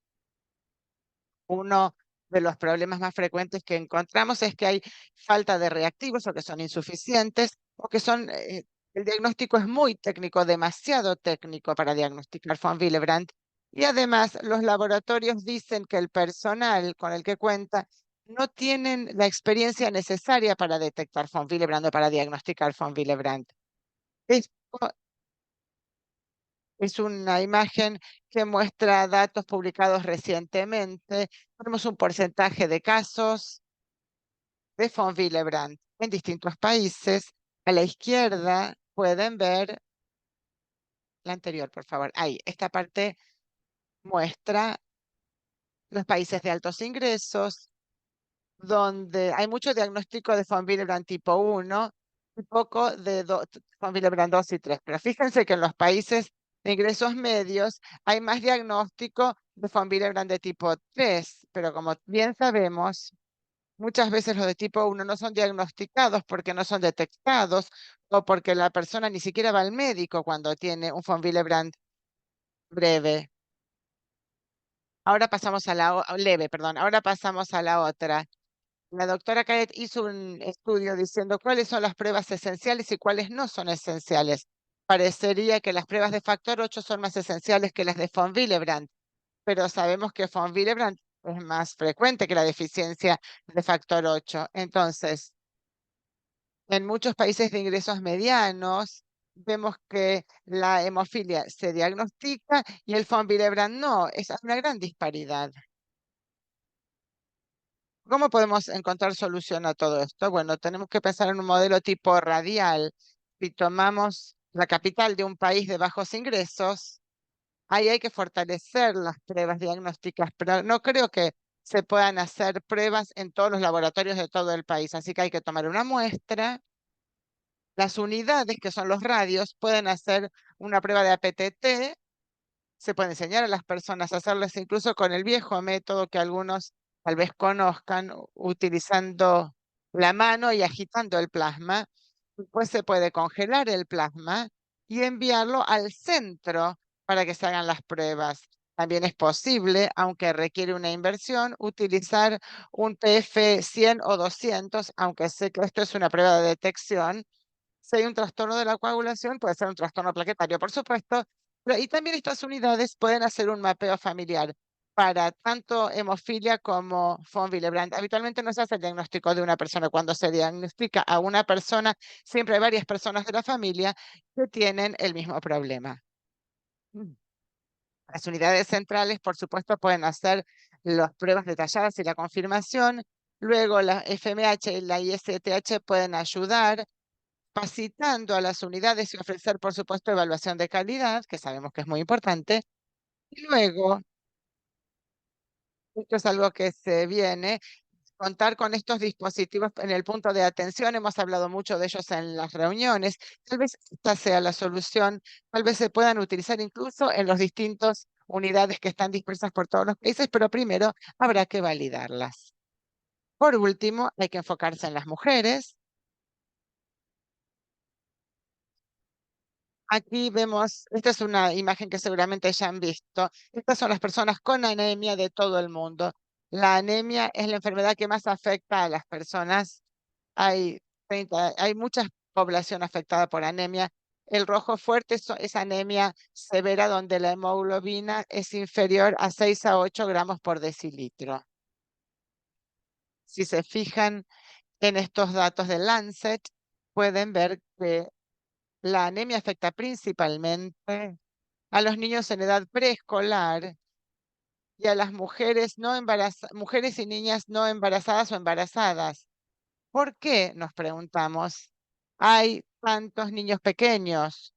S1: Uno de los problemas más frecuentes que encontramos es que hay falta de reactivos o que son insuficientes o que son, el diagnóstico es muy técnico, demasiado técnico para diagnosticar von Willebrand. Y además los laboratorios dicen que el personal con el que cuenta no tienen la experiencia necesaria para detectar von Willebrand o para diagnosticar von Willebrand. Esto es una imagen que muestra datos publicados recientemente. Tenemos un porcentaje de casos de von Willebrand en distintos países. A la izquierda pueden ver la anterior, por favor. Ahí, esta parte muestra los países de altos ingresos, donde hay mucho diagnóstico de von Willebrand tipo 1 y poco de von Willebrand 2 y 3. Pero fíjense que en los países de ingresos medios hay más diagnóstico de von Willebrand de tipo 3, pero como bien sabemos, muchas veces los de tipo 1 no son diagnosticados porque no son detectados o porque la persona ni siquiera va al médico cuando tiene un von Willebrand breve. Ahora pasamos a leve, perdón. Ahora pasamos a la otra. La doctora Cadet hizo un estudio diciendo cuáles son las pruebas esenciales y cuáles no son esenciales. Parecería que las pruebas de factor 8 son más esenciales que las de von Willebrand, pero sabemos que von Willebrand es más frecuente que la deficiencia de factor 8. Entonces, en muchos países de ingresos medianos, vemos que la hemofilia se diagnostica y el von Willebrand no. Esa es una gran disparidad. ¿Cómo podemos encontrar solución a todo esto? Bueno, tenemos que pensar en un modelo tipo radial. Si tomamos la capital de un país de bajos ingresos, ahí hay que fortalecer las pruebas diagnósticas, pero no creo que se puedan hacer pruebas en todos los laboratorios de todo el país. Así que hay que tomar una muestra. Las unidades, que son los radios, pueden hacer una prueba de APTT. Se puede enseñar a las personas a hacerlas incluso con el viejo método que algunos tal vez conozcan, utilizando la mano y agitando el plasma. Después se puede congelar el plasma y enviarlo al centro para que se hagan las pruebas. También es posible, aunque requiere una inversión, utilizar un TF100 o 200, aunque sé que esto es una prueba de detección. Si hay un trastorno de la coagulación, puede ser un trastorno plaquetario, por supuesto, y también estas unidades pueden hacer un mapeo familiar para tanto hemofilia como von Willebrand. Habitualmente no se hace el diagnóstico de una persona. Cuando se diagnostica a una persona, siempre hay varias personas de la familia que tienen el mismo problema. Mm. Las unidades centrales, por supuesto, pueden hacer las pruebas detalladas y la confirmación. Luego la FMH y la ISTH pueden ayudar capacitando a las unidades y ofrecer, por supuesto, evaluación de calidad, que sabemos que es muy importante. Y luego, esto es algo que se viene, contar con estos dispositivos en el punto de atención. Hemos hablado mucho de ellos en las reuniones. Tal vez esta sea la solución. Tal vez se puedan utilizar incluso en los distintos unidades que están dispersas por todos los países, pero primero habrá que validarlas. Por último, hay que enfocarse en las mujeres. Aquí vemos, esta es una imagen que seguramente ya han visto. Estas son las personas con anemia de todo el mundo. La anemia es la enfermedad que más afecta a las personas. Hay hay mucha población afectada por anemia. El rojo fuerte es anemia severa donde la hemoglobina es inferior a 6 a 8 gramos por decilitro. Si se fijan en estos datos de Lancet, pueden ver que la anemia afecta principalmente a los niños en edad preescolar y a las mujeres mujeres y niñas no embarazadas o embarazadas. ¿Por qué? Nos preguntamos. Hay tantos niños pequeños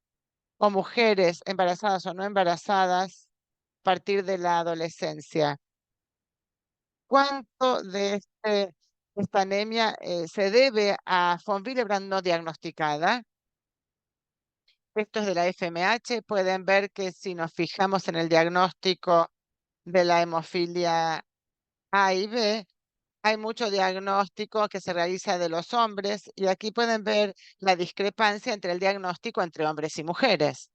S1: o mujeres embarazadas o no embarazadas a partir de la adolescencia. ¿Cuánto de esta anemia se debe a von Willebrand no diagnosticada? Esto es de la FMH. Pueden ver que si nos fijamos en el diagnóstico de la hemofilia A y B, hay mucho diagnóstico que se realiza de los hombres y aquí pueden ver la discrepancia entre el diagnóstico entre hombres y mujeres.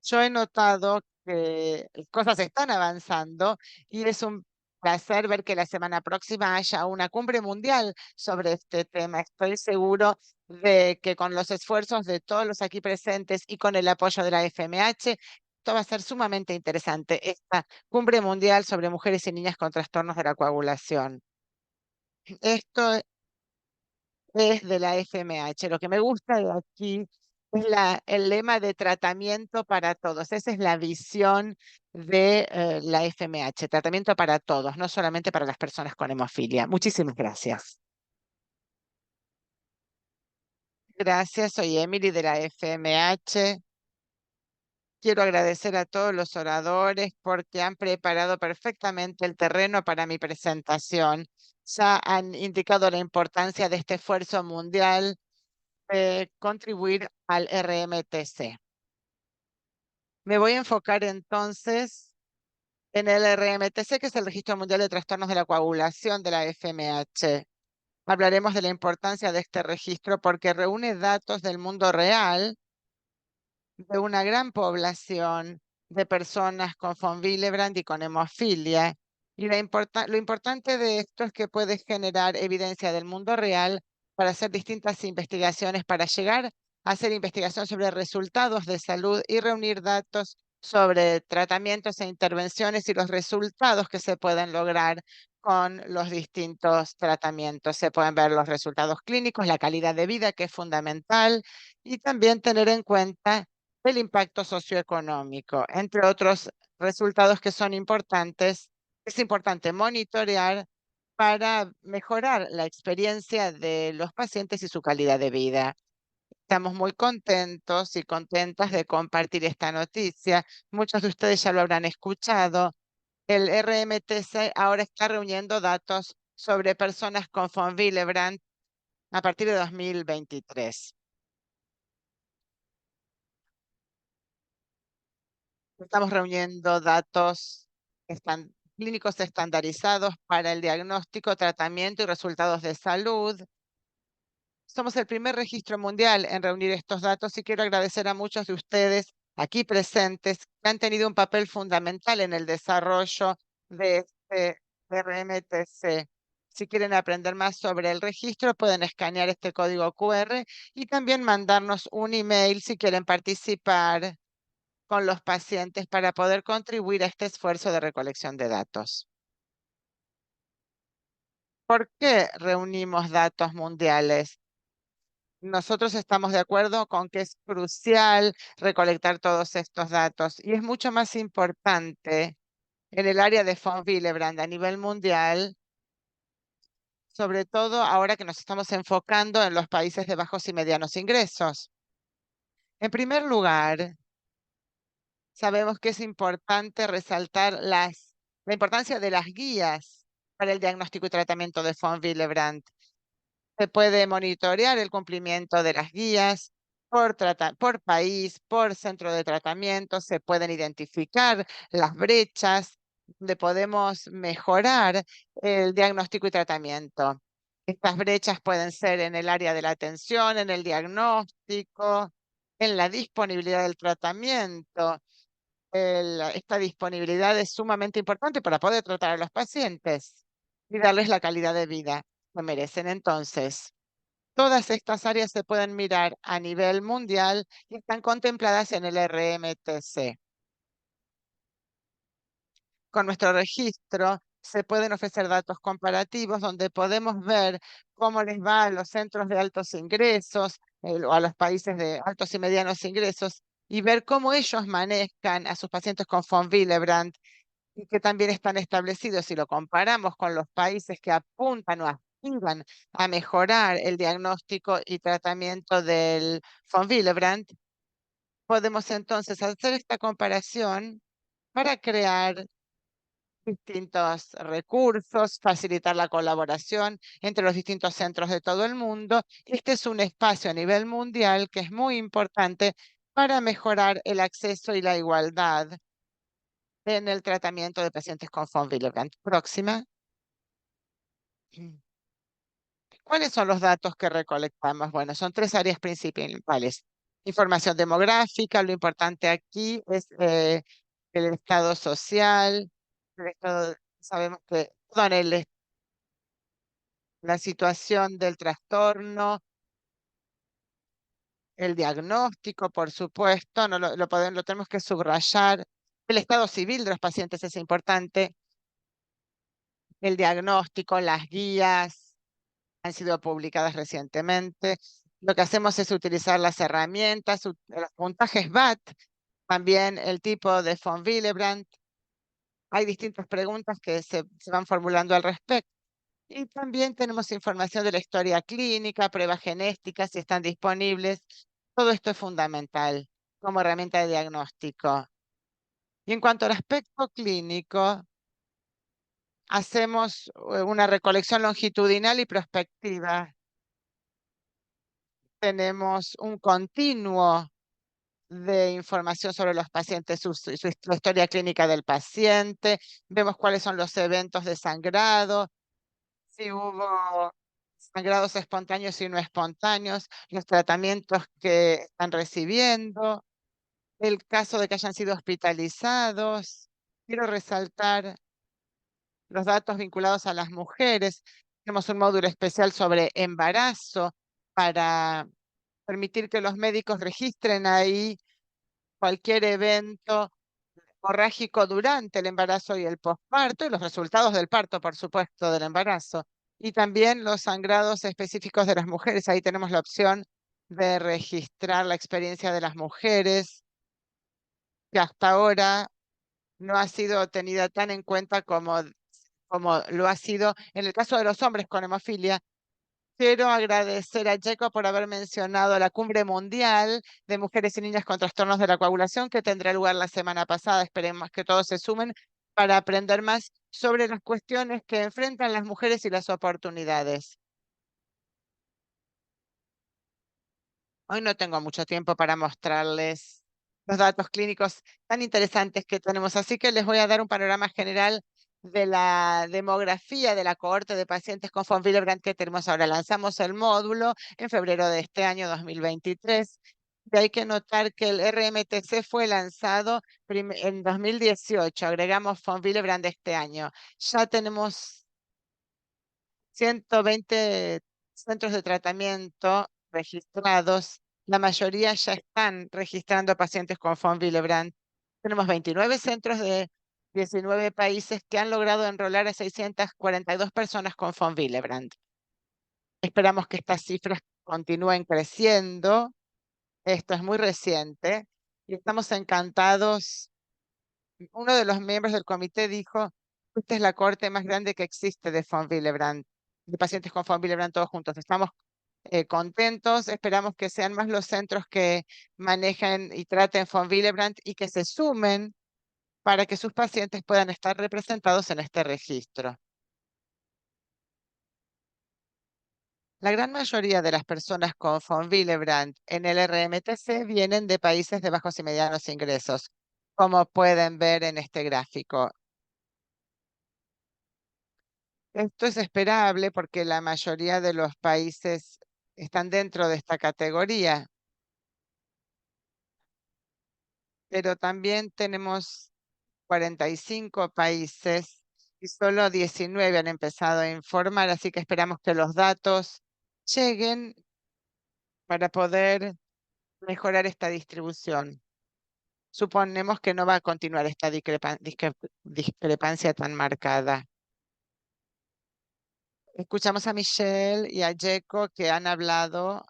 S1: Yo he notado que cosas están avanzando y es un placer ver que la semana próxima haya una cumbre mundial sobre este tema. Estoy seguro de que con los esfuerzos de todos los aquí presentes y con el apoyo de la FMH, esto va a ser sumamente interesante, esta cumbre mundial sobre mujeres y niñas con trastornos de la coagulación. Esto es de la FMH. Lo que me gusta de aquí es el lema de tratamiento para todos. Esa es la visión de la FMH, tratamiento para todos, no solamente para las personas con hemofilia. Muchísimas gracias. Gracias, soy Emily de la FMH. Quiero agradecer a todos los oradores porque han preparado perfectamente el terreno para mi presentación. Ya han indicado la importancia de este esfuerzo mundial contribuir al RMTC. Me voy a enfocar entonces en el RMTC, que es el Registro Mundial de Trastornos de la Coagulación de la FMH. Hablaremos de la importancia de este registro porque reúne datos del mundo real de una gran población de personas con von Willebrand y con hemofilia. Y lo importante de esto es que puede generar evidencia del mundo real para hacer distintas investigaciones, para llegar a hacer investigación sobre resultados de salud y reunir datos sobre tratamientos e intervenciones y los resultados que se pueden lograr con los distintos tratamientos. Se pueden ver los resultados clínicos, la calidad de vida, que es fundamental, y también tener en cuenta el impacto socioeconómico, entre otros resultados que son importantes Es importante monitorear para mejorar la experiencia de los pacientes y su calidad de vida. Estamos muy contentos y contentas de compartir esta noticia. Muchos de ustedes ya lo habrán escuchado. El RMTC ahora está reuniendo datos sobre personas con von Willebrand a partir de 2023. Estamos reuniendo datos clínicos estandarizados para el diagnóstico, tratamiento y resultados de salud. Somos el primer registro mundial en reunir estos datos y quiero agradecer a muchos de ustedes aquí presentes que han tenido un papel fundamental en el desarrollo de este RMTC. Si quieren aprender más sobre el registro, pueden escanear este código QR y también mandarnos un email si quieren participar con los pacientes para poder contribuir a este esfuerzo de recolección de datos. ¿Por qué reunimos datos mundiales? Nosotros estamos de acuerdo con que es crucial recolectar todos estos datos y es mucho más importante en el área de von Willebrand a nivel mundial, sobre todo ahora que nos estamos enfocando en los países de bajos y medianos ingresos. En primer lugar, sabemos que es importante resaltar la importancia de las guías para el diagnóstico y tratamiento de von Willebrand. Se puede monitorear el cumplimiento de las guías por país, por centro de tratamiento, se pueden identificar las brechas donde podemos mejorar el diagnóstico y tratamiento. Estas brechas pueden ser en el área de la atención, en el diagnóstico, en la disponibilidad del tratamiento. Esta disponibilidad es sumamente importante para poder tratar a los pacientes y darles la calidad de vida que merecen. Entonces, todas estas áreas se pueden mirar a nivel mundial y están contempladas en el RMTC. Con nuestro registro se pueden ofrecer datos comparativos donde podemos ver cómo les va a los centros de altos ingresos o a los países de altos y medianos ingresos y ver cómo ellos manejan a sus pacientes con von Willebrand y que también están establecidos. Si lo comparamos con los países que apuntan o aspiran a mejorar el diagnóstico y tratamiento del von Willebrand, podemos entonces hacer esta comparación para crear distintos recursos, facilitar la colaboración entre los distintos centros de todo el mundo. Este es un espacio a nivel mundial que es muy importante para mejorar el acceso y la igualdad en el tratamiento de pacientes con von Willebrand. Próxima. ¿Cuáles son los datos que recolectamos? Bueno, son tres áreas principales. Información demográfica, lo importante aquí es el estado social, sabemos que toda la situación del trastorno, el diagnóstico, por supuesto, no lo tenemos que subrayar. El estado civil de los pacientes es importante, el diagnóstico, las guías han sido publicadas recientemente. Lo que hacemos es utilizar las herramientas, los puntajes BAT, también el tipo de von Willebrand. Hay distintas preguntas que se van formulando al respecto. Y también tenemos información de la historia clínica, pruebas genéticas, si están disponibles. Todo esto es fundamental como herramienta de diagnóstico. Y en cuanto al aspecto clínico, hacemos una recolección longitudinal y prospectiva. Tenemos un continuo de información sobre los pacientes, la historia clínica del paciente, vemos cuáles son los eventos de sangrado, si hubo sangrados espontáneos y no espontáneos, los tratamientos que están recibiendo, el caso de que hayan sido hospitalizados. Quiero resaltar los datos vinculados a las mujeres. Tenemos un módulo especial sobre embarazo para permitir que los médicos registren ahí cualquier evento hemorrágico durante el embarazo y el posparto y los resultados del parto, por supuesto, del embarazo. Y también los sangrados específicos de las mujeres. Ahí tenemos la opción de registrar la experiencia de las mujeres que hasta ahora no ha sido tenida tan en cuenta como lo ha sido en el caso de los hombres con hemofilia. Quiero agradecer a Jacob por haber mencionado la Cumbre Mundial de Mujeres y Niñas con Trastornos de la Coagulación que tendrá lugar la semana pasada. Esperemos que todos se sumen para aprender más sobre las cuestiones que enfrentan las mujeres y las oportunidades. Hoy no tengo mucho tiempo para mostrarles los datos clínicos tan interesantes que tenemos, así que les voy a dar un panorama general de la demografía de la cohorte de pacientes con von Willebrand que tenemos ahora. Lanzamos el módulo en febrero de este año 2023. Y hay que notar que el RMTC fue lanzado en 2018. Agregamos von Willebrand este año. Ya tenemos 120 centros de tratamiento registrados. La mayoría ya están registrando pacientes con von Willebrand. Tenemos 29 centros de 19 países que han logrado enrolar a 642 personas con von Willebrand. Esperamos que estas cifras continúen creciendo. Esto es muy reciente y estamos encantados. Uno de los miembros del comité dijo: esta es la cohorte más grande que existe de von Willebrand, de pacientes con von Willebrand todos juntos. Estamos contentos, esperamos que sean más los centros que manejen y traten von Willebrand y que se sumen para que sus pacientes puedan estar representados en este registro. La gran mayoría de las personas con von Willebrand en el RMTC vienen de países de bajos y medianos ingresos, como pueden ver en este gráfico. Esto es esperable porque la mayoría de los países están dentro de esta categoría, pero también tenemos 45 países y solo 19 han empezado a informar, así que esperamos que los datos lleguen para poder mejorar esta distribución. Suponemos que no va a continuar esta discrepancia tan marcada. Escuchamos a Michelle y a Jeco que han hablado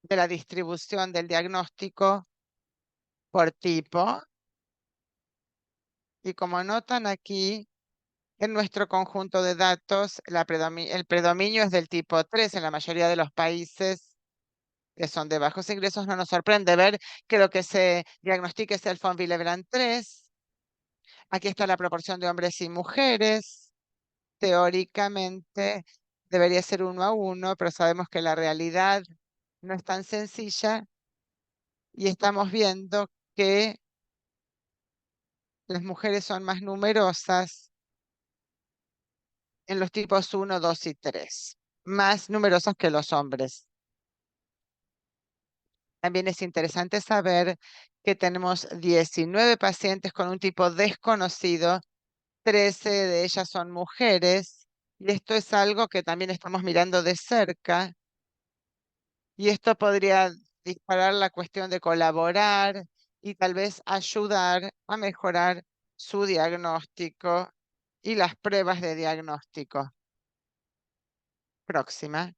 S1: de la distribución del diagnóstico por tipo. Y como notan aquí, en nuestro conjunto de datos, el predominio es del tipo 3 en la mayoría de los países que son de bajos ingresos. No nos sorprende ver que lo que se diagnostique es el von Willebrand 3. Aquí está la proporción de hombres y mujeres. Teóricamente debería ser 1 a 1, pero sabemos que la realidad no es tan sencilla y estamos viendo que las mujeres son más numerosas en los tipos 1, 2 y 3, más numerosos que los hombres. También es interesante saber que tenemos 19 pacientes con un tipo desconocido, 13 de ellas son mujeres, y esto es algo que también estamos mirando de cerca, y esto podría disparar la cuestión de colaborar y tal vez ayudar a mejorar su diagnóstico y las pruebas de diagnóstico. Próxima.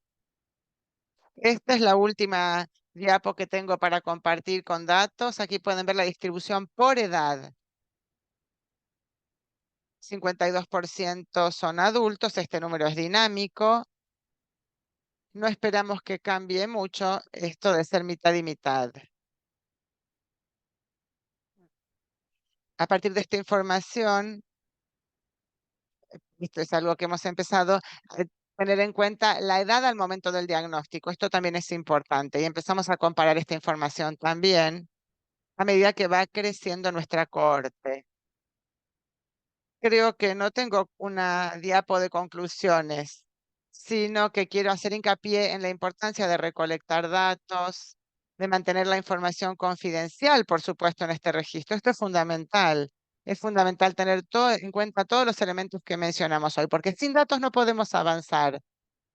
S1: Esta es la última diapo que tengo para compartir con datos. Aquí pueden ver la distribución por edad. 52% son adultos. Este número es dinámico. No esperamos que cambie mucho esto de ser mitad y mitad. A partir de esta información, esto es algo que hemos empezado a tener en cuenta la edad al momento del diagnóstico. Esto también es importante y empezamos a comparar esta información también a medida que va creciendo nuestra cohorte. Creo que no tengo una diapo de conclusiones, sino que quiero hacer hincapié en la importancia de recolectar datos, de mantener la información confidencial, por supuesto, en este registro. Esto es fundamental. Es fundamental tener en cuenta todos los elementos que mencionamos hoy, porque sin datos no podemos avanzar.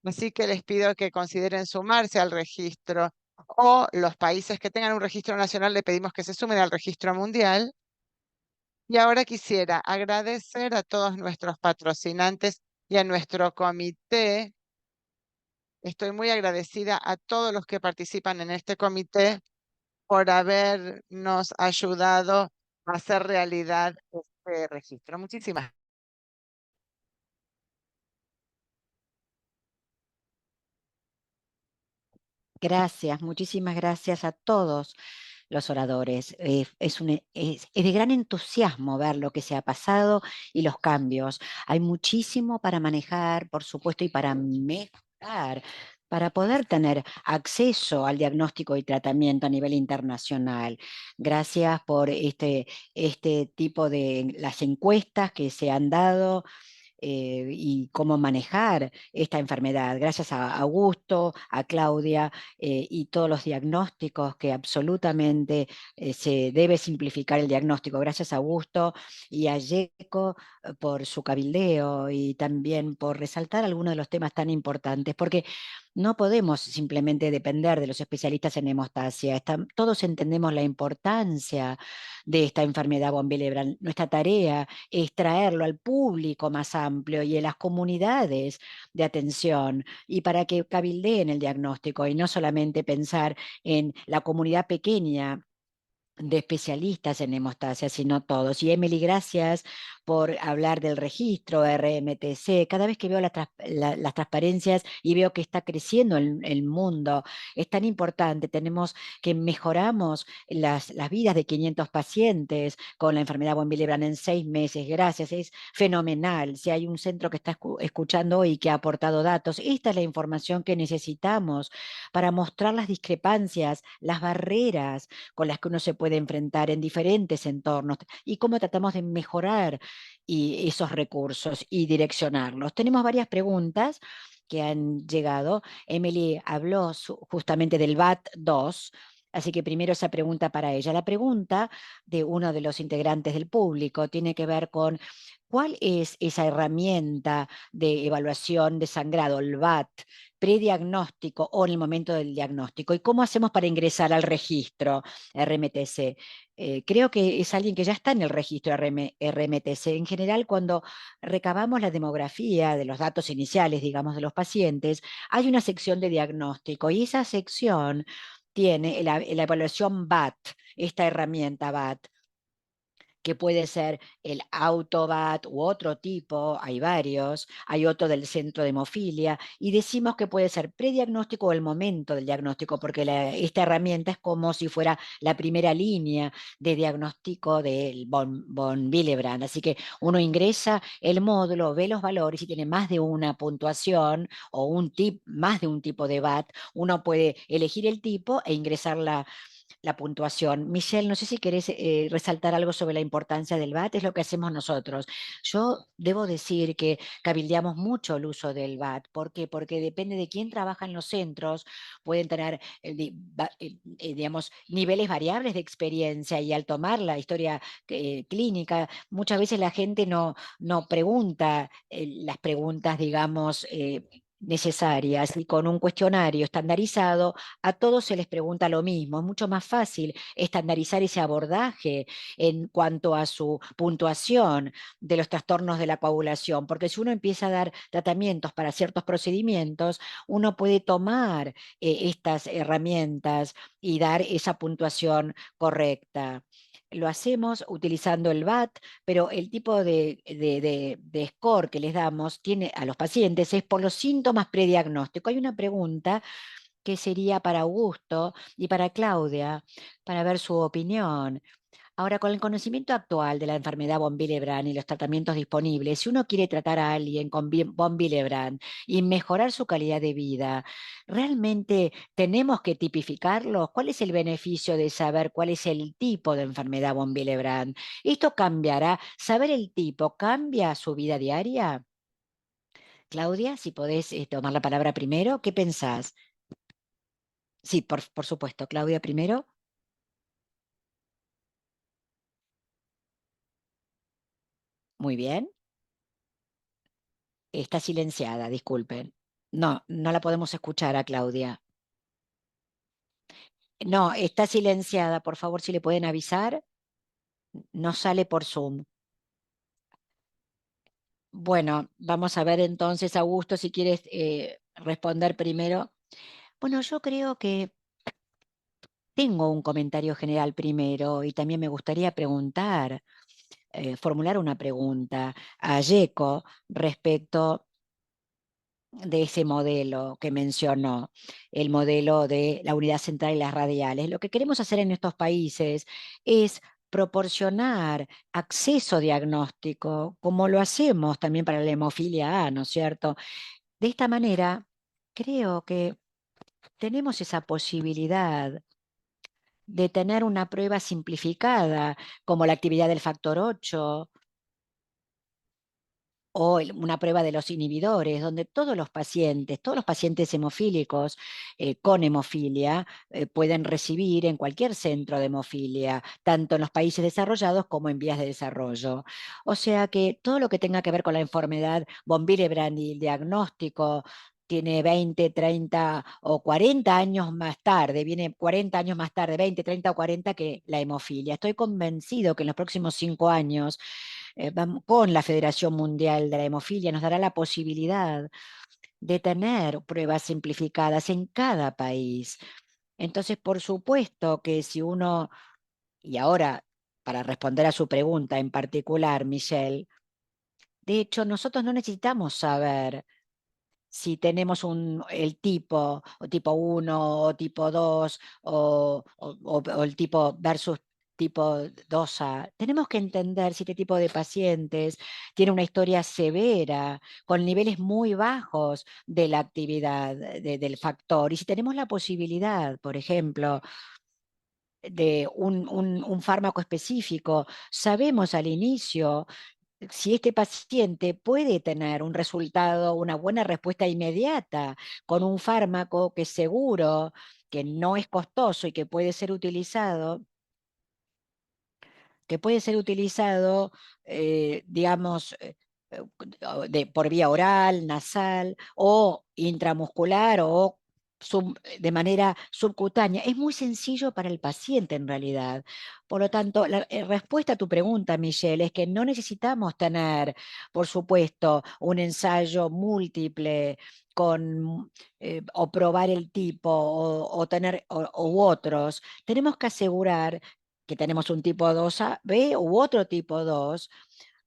S1: Así que les pido que consideren sumarse al registro o los países que tengan un registro nacional le pedimos que se sumen al registro mundial. Y ahora quisiera agradecer a todos nuestros patrocinantes y a nuestro comité. Estoy muy agradecida a todos los que participan en este comité por habernos ayudado hacer realidad este registro. Muchísimas
S2: Gracias, muchísimas gracias a todos los oradores. Es de gran entusiasmo ver lo que se ha pasado y los cambios. Hay muchísimo para manejar, por supuesto, y para mejorar, para poder tener acceso al diagnóstico y tratamiento a nivel internacional. Gracias por este tipo de las encuestas que se han dado y cómo manejar esta enfermedad. Gracias a Augusto, a Claudia y todos los diagnósticos que absolutamente se debe simplificar el diagnóstico. Gracias a Augusto y a Yeco por su cabildeo y también por resaltar algunos de los temas tan importantes, porque no podemos simplemente depender de los especialistas en hemostasia. Todos entendemos la importancia de esta enfermedad von Willebrand. Nuestra tarea es traerlo al público más amplio y en las comunidades de atención y para que cabildeen el diagnóstico y no solamente pensar en la comunidad pequeña de especialistas en hemostasia, sino todos. Y Emily, gracias por hablar del registro RMTC. Cada vez que veo las transparencias y veo que está creciendo el mundo, es tan importante. Tenemos que mejoramos las vidas de 500 pacientes con la enfermedad von Willebrand en 6 meses. Gracias, es fenomenal. Si hay un centro que está escuchando hoy que ha aportado datos, esta es la información que necesitamos para mostrar las discrepancias, las barreras con las que uno se puede enfrentar en diferentes entornos y cómo tratamos de mejorar esos recursos y direccionarlos. Tenemos varias preguntas que han llegado. Emily habló justamente del VAT-2. Así que primero esa pregunta para ella. La pregunta de uno de los integrantes del público tiene que ver con cuál es esa herramienta de evaluación de sangrado, el VAT, prediagnóstico o en el momento del diagnóstico y cómo hacemos para ingresar al registro RMTC. Creo que es alguien que ya está en el registro RMTC. En general, cuando recabamos la demografía de los datos iniciales, digamos, de los pacientes, hay una sección de diagnóstico y esa sección tiene la evaluación VAT, esta herramienta VAT que puede ser el Autobat u otro tipo, hay varios, hay otro del centro de hemofilia, y decimos que puede ser prediagnóstico o el momento del diagnóstico, porque esta herramienta es como si fuera la primera línea de diagnóstico del von Willebrand. Así que uno ingresa el módulo, ve los valores y tiene más de una puntuación o más de un tipo de VAT, uno puede elegir el tipo e ingresar la puntuación. Michelle, no sé si querés resaltar algo sobre la importancia del VAT, es lo que hacemos nosotros. Yo debo decir que cabildeamos mucho el uso del VAT. ¿Por qué? Porque depende de quién trabaja en los centros, pueden tener, digamos, niveles variables de experiencia y al tomar la historia clínica, muchas veces la gente no pregunta las preguntas, digamos, necesarias y con un cuestionario estandarizado a todos se les pregunta lo mismo. Es mucho más fácil estandarizar ese abordaje en cuanto a su puntuación de los trastornos de la coagulación, porque si uno empieza a dar tratamientos para ciertos procedimientos, uno puede tomar estas herramientas y dar esa puntuación correcta. Lo hacemos utilizando el VAT, pero el tipo de score que les damos tiene a los pacientes es por los síntomas prediagnósticos. Hay una pregunta que sería para Augusto y para Claudia, para ver su opinión. Ahora, con el conocimiento actual de la enfermedad von Willebrand y los tratamientos disponibles, si uno quiere tratar a alguien con von Willebrand y mejorar su calidad de vida, ¿realmente tenemos que tipificarlos? ¿Cuál es el beneficio de saber cuál es el tipo de enfermedad von Willebrand? ¿Esto cambiará? ¿Saber el tipo cambia su vida diaria? Claudia, si podés tomar la palabra primero, ¿qué pensás? Sí, por supuesto. Claudia primero. Muy bien. Está silenciada, disculpen. No, no la podemos escuchar a Claudia. No, está silenciada. Por favor, si le pueden avisar, no sale por Zoom. Bueno, vamos a ver entonces, Augusto, si quieres responder primero. Bueno, yo creo que Tengo un comentario general primero y también me gustaría preguntar, formular una pregunta a Yeco respecto de ese modelo que mencionó, el modelo de la unidad central y las radiales. Lo que queremos hacer en estos países es proporcionar acceso diagnóstico, como lo hacemos también para la hemofilia A, ¿no es cierto? De esta manera, creo que tenemos esa posibilidad de tener una prueba simplificada, como la actividad del factor 8 o una prueba de los inhibidores, donde todos los pacientes hemofílicos con hemofilia pueden recibir en cualquier centro de hemofilia, tanto en los países desarrollados como en vías de desarrollo. O sea que todo lo que tenga que ver con la enfermedad von Willebrand y el diagnóstico tiene 20, 30 o 40 años más tarde, viene 40 años más tarde, 20, 30 o 40 que la hemofilia. Estoy convencido que en los próximos 5 años con la Federación Mundial de la Hemofilia nos dará la posibilidad de tener pruebas simplificadas en cada país. Entonces, por supuesto que si uno, y ahora para responder a su pregunta en particular, Michelle, de hecho, nosotros no necesitamos saber si tenemos el tipo, o tipo uno o tipo 2 o el tipo versus tipo 2A. Tenemos que entender si este tipo de pacientes tiene una historia severa, con niveles muy bajos de la actividad del factor. Y si tenemos la posibilidad, por ejemplo, de un fármaco específico, sabemos al inicio si este paciente puede tener un resultado, una buena respuesta inmediata con un fármaco que es seguro, que no es costoso y que puede ser utilizado, digamos, por vía oral, nasal o intramuscular o de manera subcutánea. Es muy sencillo para el paciente en realidad. Por lo tanto, la respuesta a tu pregunta, Michelle, es que no necesitamos tener, por supuesto, un ensayo múltiple con o probar el tipo o tener u otros. Tenemos que asegurar que tenemos un tipo 2B u otro tipo 2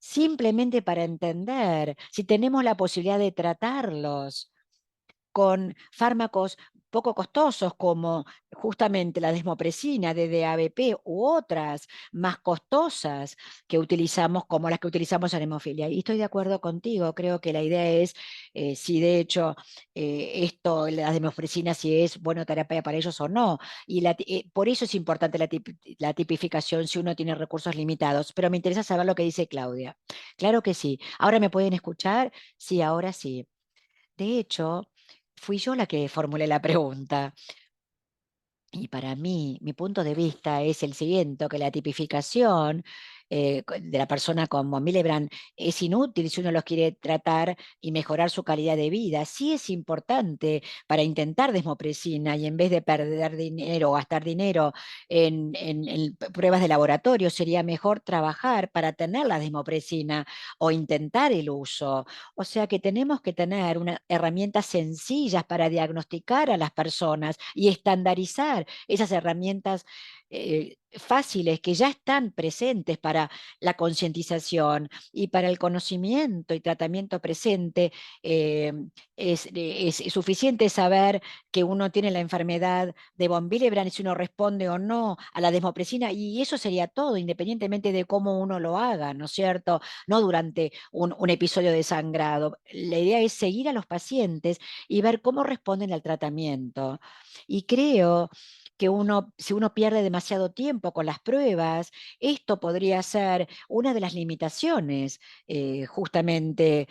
S2: simplemente para entender si tenemos la posibilidad de tratarlos con fármacos poco costosos como justamente la desmopresina de DABP u otras más costosas que utilizamos como las que utilizamos en hemofilia. Y estoy de acuerdo contigo, creo que la idea es si de hecho la desmopresina si es buena terapia para ellos o no. Y por eso es importante la tipificación si uno tiene recursos limitados. Pero me interesa saber lo que dice Claudia. Claro que sí. ¿Ahora me pueden escuchar? Sí, ahora sí. De hecho, fui yo la que formulé la pregunta. Y para mí, mi punto de vista es el siguiente, que la tipificación de la persona con von Willebrand es inútil si uno los quiere tratar y mejorar su calidad de vida. Sí es importante para intentar desmopresina y en vez de perder dinero o gastar dinero en pruebas de laboratorio, sería mejor trabajar para tener la desmopresina o intentar el uso. O sea que tenemos que tener herramientas sencillas para diagnosticar a las personas y estandarizar esas herramientas fáciles que ya están presentes para la concientización y para el conocimiento y tratamiento presente. eh, es suficiente saber que uno tiene la enfermedad de von Willebrand y si uno responde o no a la desmopresina y eso sería todo, independientemente de cómo uno lo haga, ¿no es cierto? No durante un episodio de sangrado. La idea es seguir a los pacientes y ver cómo responden al tratamiento. Y creo que si uno pierde demasiado tiempo con las pruebas, esto podría ser una de las limitaciones justamente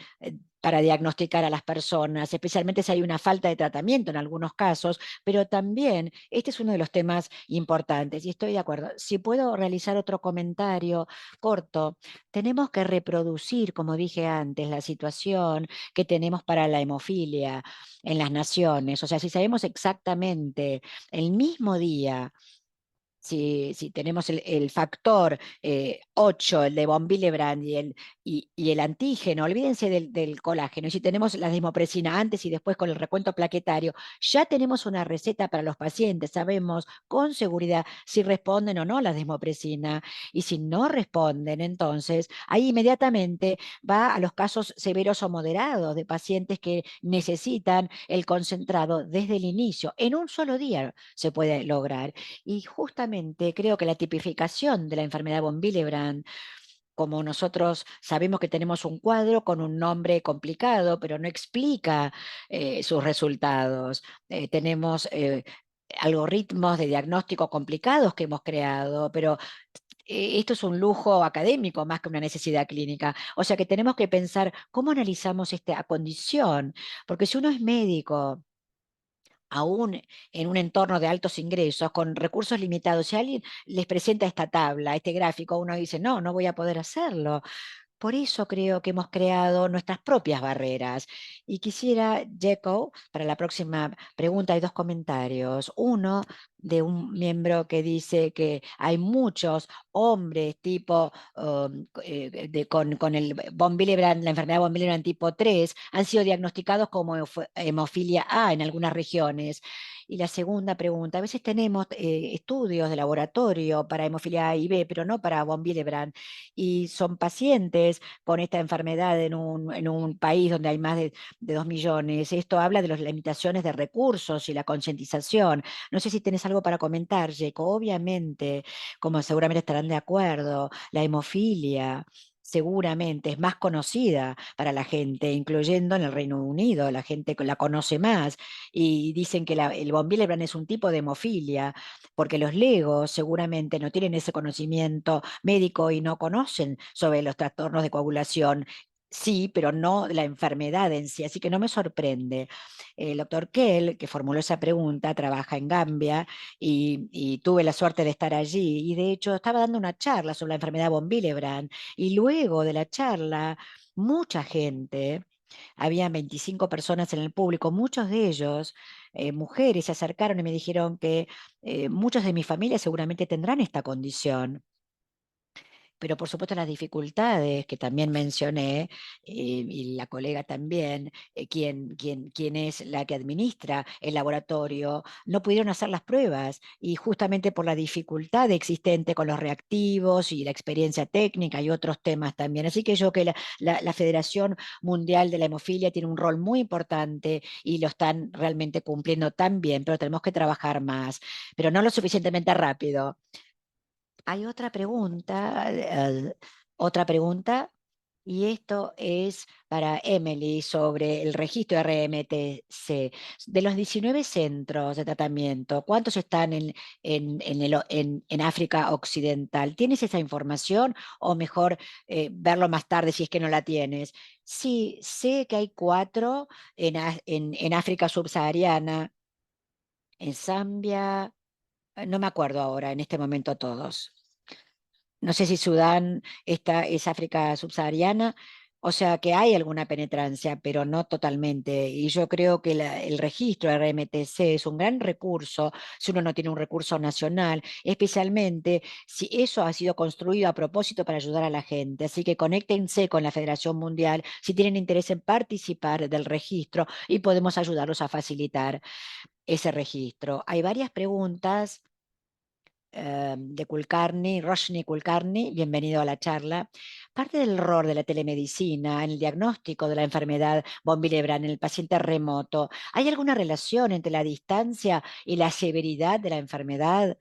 S2: para diagnosticar a las personas, especialmente si hay una falta de tratamiento en algunos casos, pero también este es uno de los temas importantes y estoy de acuerdo. Si puedo realizar otro comentario corto, tenemos que reproducir, como dije antes, la situación que tenemos para la hemofilia en las naciones. O sea, si sabemos exactamente el mismo día si tenemos el factor 8, el de von Willebrand y el antígeno, olvídense del colágeno, y si tenemos la desmopresina antes y después con el recuento plaquetario, ya tenemos una receta para los pacientes, sabemos con seguridad si responden o no a la desmopresina, y si no responden, entonces ahí inmediatamente va a los casos severos o moderados de pacientes que necesitan el concentrado desde el inicio. En un solo día se puede lograr. Y justamente creo que la tipificación de la enfermedad von Willebrand, como nosotros sabemos que tenemos un cuadro con un nombre complicado, pero no explica sus resultados. Tenemos algoritmos de diagnóstico complicados que hemos creado, pero esto es un lujo académico más que una necesidad clínica. O sea que tenemos que pensar cómo analizamos esta condición, porque si uno es médico, aún en un entorno de altos ingresos, con recursos limitados, si alguien les presenta esta tabla, este gráfico, uno dice, no, no voy a poder hacerlo. Por eso creo que hemos creado nuestras propias barreras. Y quisiera, Jacob, para la próxima pregunta hay dos comentarios. Uno de un miembro que dice que hay muchos hombres tipo con el von Willebrand, la enfermedad von Willebrand tipo 3 han sido diagnosticados como hemofilia A en algunas regiones. Y la segunda pregunta, a veces tenemos estudios de laboratorio para hemofilia A y B, pero no para von Willebrand, y son pacientes con esta enfermedad en un país donde hay más de 2 millones. Esto habla de las limitaciones de recursos y la concientización. No sé si tienes algo para comentar, Jacob. Obviamente, como seguramente estarán de acuerdo, la hemofilia seguramente es más conocida para la gente, incluyendo en el Reino Unido, la gente la conoce más y dicen que el von Willebrand es un tipo de hemofilia, porque los legos seguramente no tienen ese conocimiento médico y no conocen sobre los trastornos de coagulación. Sí, pero no la enfermedad en sí, así que no me sorprende. El doctor Kell, que formuló esa pregunta, trabaja en Gambia y tuve la suerte de estar allí y de hecho estaba dando una charla sobre la enfermedad von Willebrand y luego de la charla, mucha gente, había 25 personas en el público, muchos de ellos, mujeres, se acercaron y me dijeron que muchos de mi familia seguramente tendrán esta condición, pero por supuesto las dificultades que también mencioné, y la colega también, quien es la que administra el laboratorio, no pudieron hacer las pruebas y justamente por la dificultad existente con los reactivos y la experiencia técnica y otros temas también. Así que yo que la Federación Mundial de la Hemofilia tiene un rol muy importante y lo están realmente cumpliendo tan bien, pero tenemos que trabajar más, pero no lo suficientemente rápido. Hay otra pregunta, y esto es para Emily sobre el registro RMTC. De los 19 centros de tratamiento, ¿cuántos están en África Occidental? ¿Tienes esa información o mejor verlo más tarde si es que no la tienes? Sí, sé que hay 4 en África subsahariana, en Zambia, no me acuerdo ahora en este momento todos. No sé si Sudán es África subsahariana, o sea que hay alguna penetrancia, pero no totalmente. Y yo creo que el registro RMTC es un gran recurso si uno no tiene un recurso nacional, especialmente si eso ha sido construido a propósito para ayudar a la gente. Así que conéctense con la Federación Mundial si tienen interés en participar del registro y podemos ayudarlos a facilitar ese registro. Hay varias preguntas de Kulkarni, Roshni Kulkarni, bienvenido a la charla. Parte del rol de la telemedicina en el diagnóstico de la enfermedad von Willebrand en el paciente remoto, ¿hay alguna relación entre la distancia y la severidad de la enfermedad?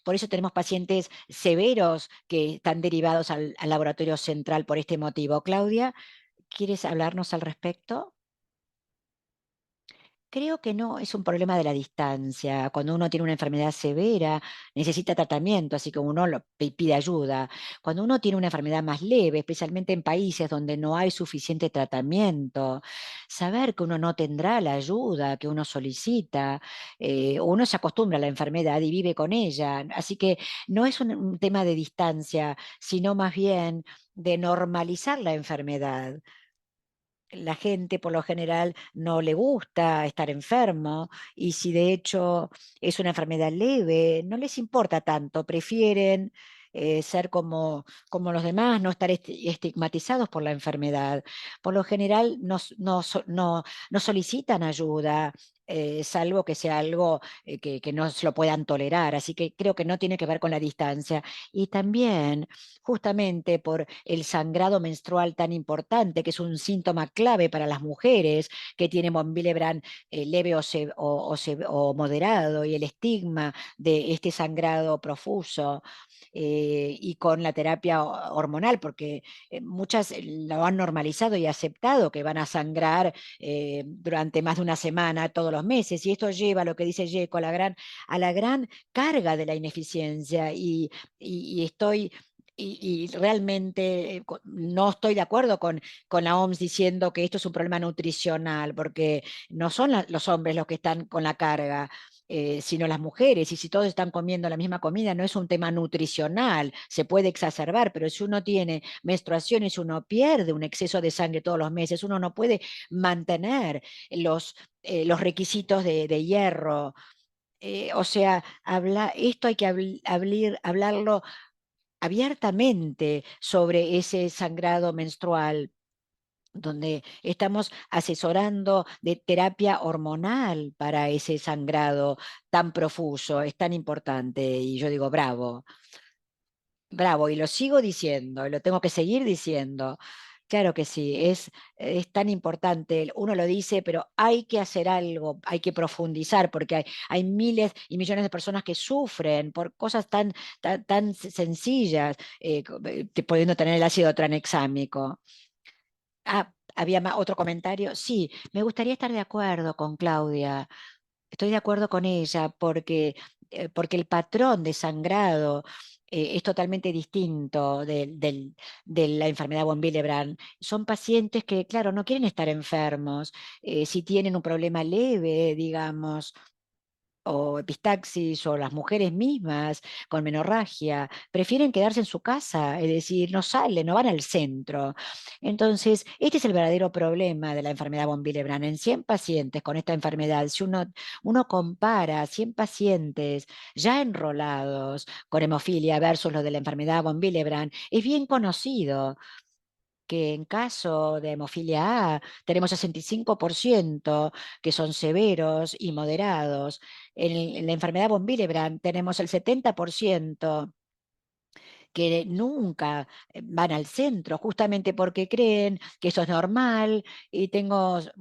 S2: Por eso tenemos pacientes severos que están derivados al laboratorio central por este motivo. Claudia, ¿quieres hablarnos al respecto? Creo que no es un problema de la distancia. Cuando uno tiene una enfermedad severa, necesita tratamiento, así que uno pide ayuda. Cuando uno tiene una enfermedad más leve, especialmente en países donde no hay suficiente tratamiento, saber que uno no tendrá la ayuda que uno solicita, uno se acostumbra a la enfermedad y vive con ella. Así que no es un tema de distancia, sino más bien de normalizar la enfermedad. la gente por lo general no le gusta estar enfermo y si de hecho es una enfermedad leve, no les importa tanto, prefieren ser como los demás, no estar estigmatizados por la enfermedad. Por lo general no solicitan ayuda. Salvo que sea algo que no se lo puedan tolerar. Así que creo que no tiene que ver con la distancia. Y también justamente por el sangrado menstrual tan importante, que es un síntoma clave para las mujeres que tienen von Willebrand leve o moderado, y el estigma de este sangrado profuso. Y con la terapia hormonal, porque muchas lo han normalizado y aceptado que van a sangrar durante más de una semana todos los meses, y esto lleva a lo que dice Yeco, a la gran carga de la ineficiencia, y estoy y realmente no estoy de acuerdo con la OMS diciendo que esto es un problema nutricional, porque no son los hombres los que están con la carga, sino las mujeres. Y si todos están comiendo la misma comida, no es un tema nutricional, se puede exacerbar, pero si uno tiene menstruaciones, uno pierde un exceso de sangre todos los meses, uno no puede mantener los requisitos de hierro. O sea, esto hay que hablarlo abiertamente sobre ese sangrado menstrual, donde estamos asesorando de terapia hormonal para ese sangrado tan profuso, es tan importante. Y yo digo, bravo, bravo, y lo sigo diciendo, y lo tengo que seguir diciendo. Claro que sí, es tan importante, uno lo dice, pero hay que hacer algo, hay que profundizar, porque hay miles y millones de personas que sufren por cosas tan sencillas, pudiendo tener el ácido tranexámico. Había otro comentario. Sí, me gustaría estar de acuerdo con Claudia. Estoy de acuerdo con ella porque el patrón de sangrado es totalmente distinto de la enfermedad von Willebrand. Son pacientes que, claro, no quieren estar enfermos. Si tienen un problema leve, digamos, o epistaxis, o las mujeres mismas con menorragia, prefieren quedarse en su casa, es decir, no salen, no van al centro. Entonces, este es el verdadero problema de la enfermedad von Willebrand. En 100 pacientes con esta enfermedad, si uno compara 100 pacientes ya enrolados con hemofilia versus los de la enfermedad von Willebrand, es bien conocido que en caso de hemofilia A tenemos 65% que son severos y moderados. En la enfermedad von Willebrand tenemos el 70% que nunca van al centro, justamente porque creen que eso es normal. Y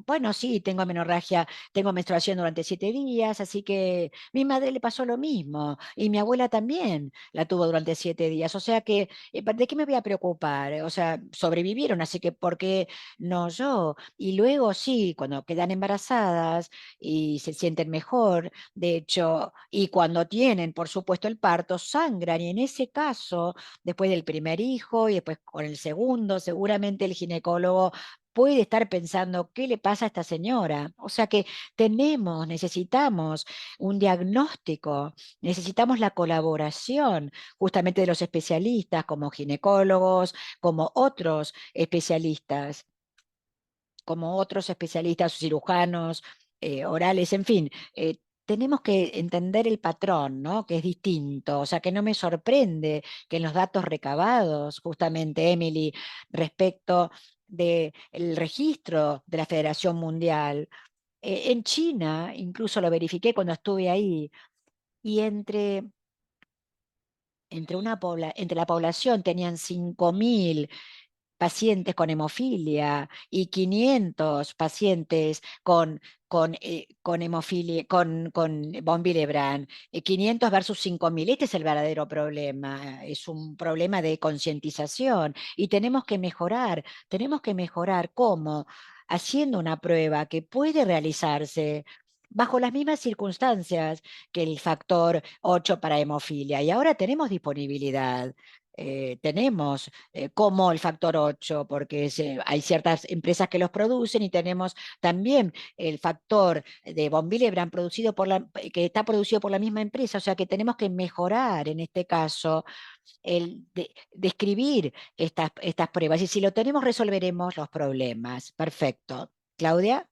S2: bueno, sí, tengo amenorragia, tengo menstruación durante 7 días, así que mi madre le pasó lo mismo y mi abuela también la tuvo durante 7 días. O sea que, ¿de qué me voy a preocupar? O sea, sobrevivieron, así que ¿por qué no yo? Y luego sí, cuando quedan embarazadas y se sienten mejor, de hecho, y cuando tienen, por supuesto, el parto, sangran, y en ese caso después del primer hijo y después con el segundo, seguramente el ginecólogo puede estar pensando, ¿qué le pasa a esta señora? O sea que necesitamos un diagnóstico, necesitamos la colaboración justamente de los especialistas como ginecólogos, como otros especialistas, cirujanos, orales, en fin. Tenemos que entender el patrón, ¿no? Que es distinto. O sea, que no me sorprende que en los datos recabados, justamente, Emily, respecto del registro de la Federación Mundial, en China, incluso lo verifiqué cuando estuve ahí, y entre la población tenían 5.000 pacientes con hemofilia y 500 pacientes con hemofilia, con von Willebrand, 500 versus 5.000. Este es el verdadero problema, es un problema de concientización, y tenemos que mejorar cómo, haciendo una prueba que puede realizarse bajo las mismas circunstancias que el factor 8 para hemofilia, y ahora tenemos disponibilidad. tenemos como el factor 8, porque hay ciertas empresas que los producen y tenemos también el factor de Von Willebrand que está producido por la misma empresa, o sea que tenemos que mejorar en este caso describir estas pruebas y si lo tenemos resolveremos los problemas. Perfecto. Claudia.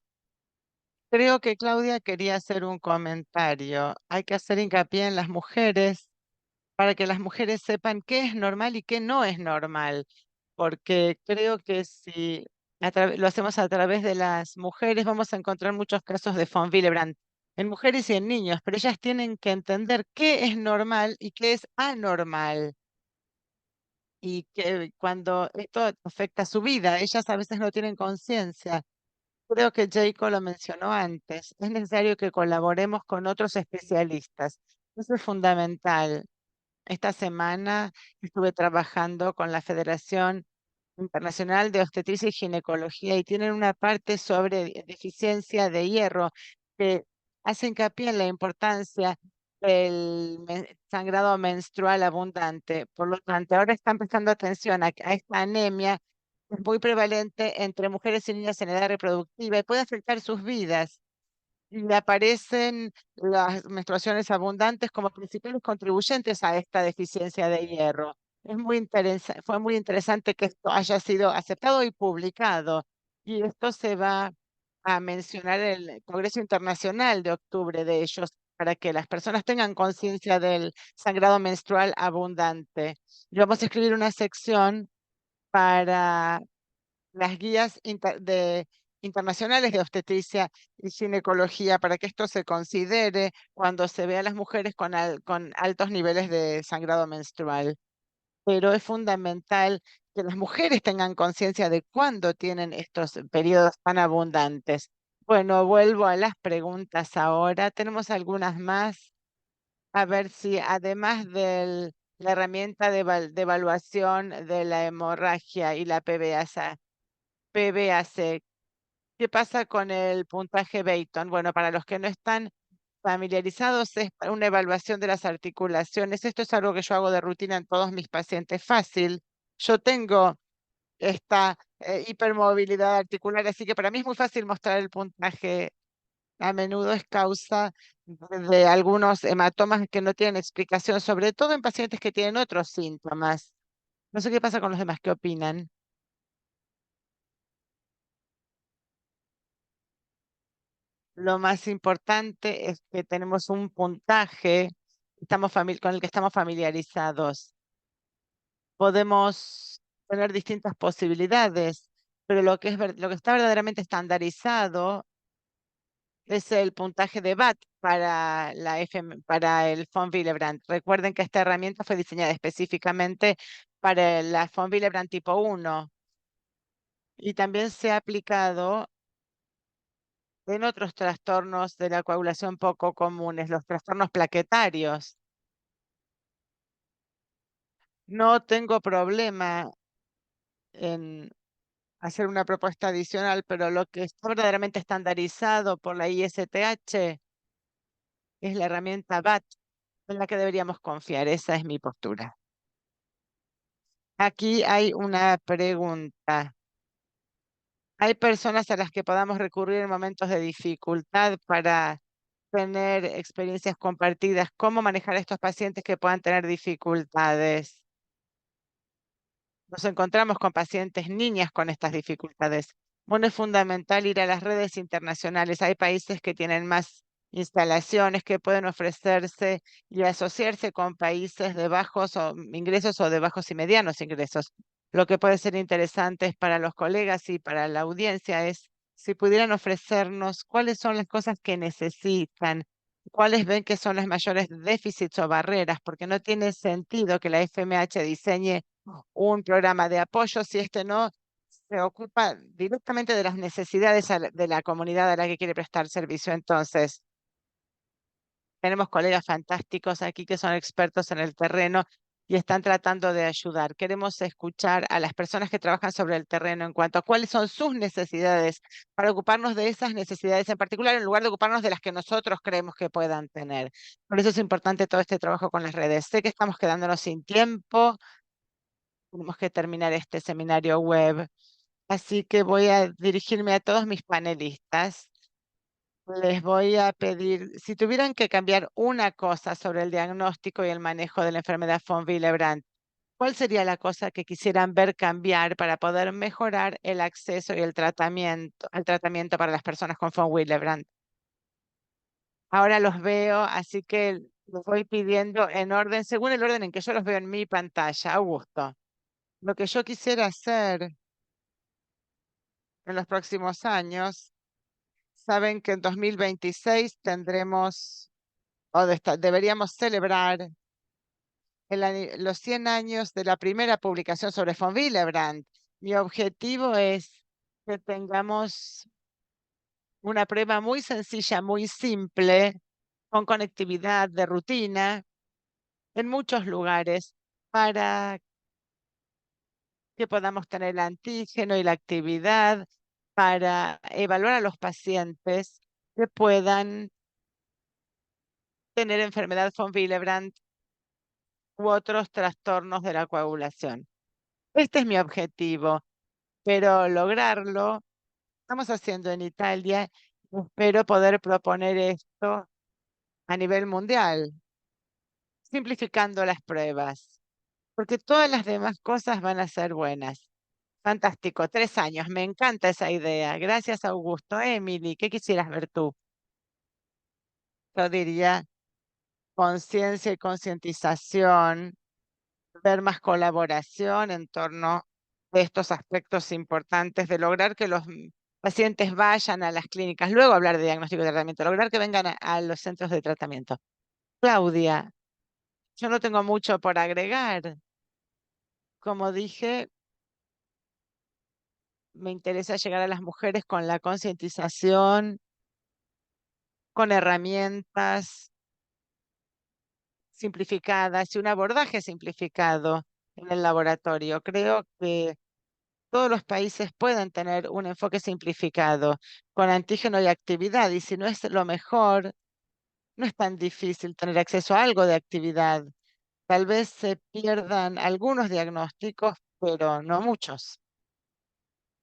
S1: Creo que Claudia quería hacer un comentario. Hay que hacer hincapié en las mujeres para que las mujeres sepan qué es normal y qué no es normal, porque creo que si lo hacemos a través de las mujeres, vamos a encontrar muchos casos de von Willebrand en mujeres y en niños, pero ellas tienen que entender qué es normal y qué es anormal. Y que cuando esto afecta su vida, ellas a veces no tienen conciencia. Creo que Jacob lo mencionó antes. Es necesario que colaboremos con otros especialistas. Eso es fundamental. Esta semana estuve trabajando con la Federación Internacional de Obstetricia y Ginecología y tienen una parte sobre deficiencia de hierro que hace hincapié en la importancia del sangrado menstrual abundante. Por lo tanto, ahora están prestando atención a esta anemia que es muy prevalente entre mujeres y niñas en edad reproductiva y puede afectar sus vidas y aparecen las menstruaciones abundantes como principales contribuyentes a esta deficiencia de hierro. Fue muy interesante que esto haya sido aceptado y publicado. Y esto se va a mencionar en el Congreso Internacional de octubre de ellos para que las personas tengan conciencia del sangrado menstrual abundante. Y vamos a escribir una sección para las guías internacionales de obstetricia y ginecología para que esto se considere cuando se ve a las mujeres con altos niveles de sangrado menstrual. Pero es fundamental que las mujeres tengan conciencia de cuándo tienen estos periodos tan abundantes. Bueno, vuelvo a las preguntas ahora. Tenemos algunas más. A ver si además de la herramienta de evaluación de la hemorragia y la PBAC. ¿Qué pasa con el puntaje Bayton? Bueno, para los que no están familiarizados, es para una evaluación de las articulaciones. Esto es algo que yo hago de rutina en todos mis pacientes. Fácil. Yo tengo esta hipermovilidad articular, así que para mí es muy fácil mostrar el puntaje. A menudo es causa de algunos hematomas que no tienen explicación, sobre todo en pacientes que tienen otros síntomas. No sé qué pasa con los demás, ¿qué opinan? Lo más importante es que tenemos un puntaje con el que estamos familiarizados. Podemos tener distintas posibilidades, pero lo que está verdaderamente estandarizado es el puntaje de BAT para para el von Willebrand. Recuerden que esta herramienta fue diseñada específicamente para la von Willebrand tipo 1 y también se ha aplicado en otros trastornos de la coagulación poco comunes, los trastornos plaquetarios. No tengo problema en hacer una propuesta adicional, pero lo que está verdaderamente estandarizado por la ISTH es la herramienta BAT en la que deberíamos confiar. Esa es mi postura. Aquí hay una pregunta. ¿Hay personas a las que podamos recurrir en momentos de dificultad para tener experiencias compartidas? ¿Cómo manejar a estos pacientes que puedan tener dificultades? Nos encontramos con pacientes niñas con estas dificultades. Bueno, es fundamental ir a las redes internacionales. Hay países que tienen más instalaciones que pueden ofrecerse y asociarse con países de bajos ingresos o de bajos y medianos ingresos. Lo que puede ser interesante para los colegas y para la audiencia es si pudieran ofrecernos cuáles son las cosas que necesitan, cuáles ven que son los mayores déficits o barreras, porque no tiene sentido que la FMH diseñe un programa de apoyo si este no se ocupa directamente de las necesidades de la comunidad a la que quiere prestar servicio. Entonces, tenemos colegas fantásticos aquí que son expertos en el terreno y están tratando de ayudar. Queremos escuchar a las personas que trabajan sobre el terreno en cuanto a cuáles son sus necesidades para ocuparnos de esas necesidades en particular en lugar de ocuparnos de las que nosotros creemos que puedan tener. Por eso es importante todo este trabajo con las redes. Sé que estamos quedándonos sin tiempo. tenemos que terminar este seminario web. Así que voy a dirigirme a todos mis panelistas. Les voy a pedir, si tuvieran que cambiar una cosa sobre el diagnóstico y el manejo de la enfermedad von Willebrand, ¿cuál sería la cosa que quisieran ver cambiar para poder mejorar el acceso y el tratamiento, al tratamiento para las personas con von Willebrand? Ahora los veo, así que los voy pidiendo en orden, según el orden en que yo los veo en mi pantalla. Augusto, lo que yo quisiera hacer en los próximos años, saben que en 2026 tendremos, deberíamos celebrar los 100 años de la primera publicación sobre von Willebrand. Mi objetivo es que tengamos una prueba muy sencilla, muy simple, con conectividad de rutina en muchos lugares para que podamos tener el antígeno y la actividad para evaluar a los pacientes que puedan tener enfermedad von Willebrand u otros trastornos de la coagulación. Este es mi objetivo, pero lograrlo, estamos haciendo en Italia, espero poder proponer esto a nivel mundial, simplificando las pruebas, porque todas las demás cosas van a ser buenas. Fantástico, 3 años, me encanta esa idea. Gracias, Augusto. Emily, ¿qué quisieras ver tú? Yo diría conciencia y concientización, ver más colaboración en torno a estos aspectos importantes de lograr que los pacientes vayan a las clínicas, luego hablar de diagnóstico y tratamiento, lograr que vengan a los centros de tratamiento. Claudia, yo no tengo mucho por agregar. Como dije, me interesa llegar a las mujeres con la concientización, con herramientas simplificadas y un abordaje simplificado en el laboratorio. Creo que todos los países pueden tener un enfoque simplificado con antígeno y actividad, y si no es lo mejor, no es tan difícil tener acceso a algo de actividad. Tal vez se pierdan algunos diagnósticos, pero no muchos.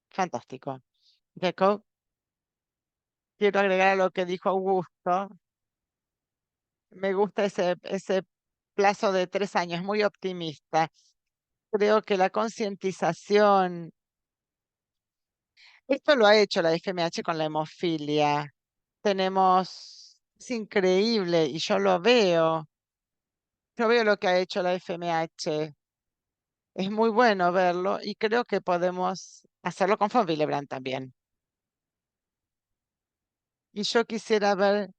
S1: Fantástico. Jacob, quiero agregar a lo que dijo Augusto. Me gusta ese plazo de 3 años, muy optimista. Creo que la concientización, esto lo ha hecho la FMH con la hemofilia. Es increíble y yo veo lo que ha hecho la FMH. Es muy bueno verlo y creo que podemos hacerlo con von Willebrand también. Y yo quisiera ver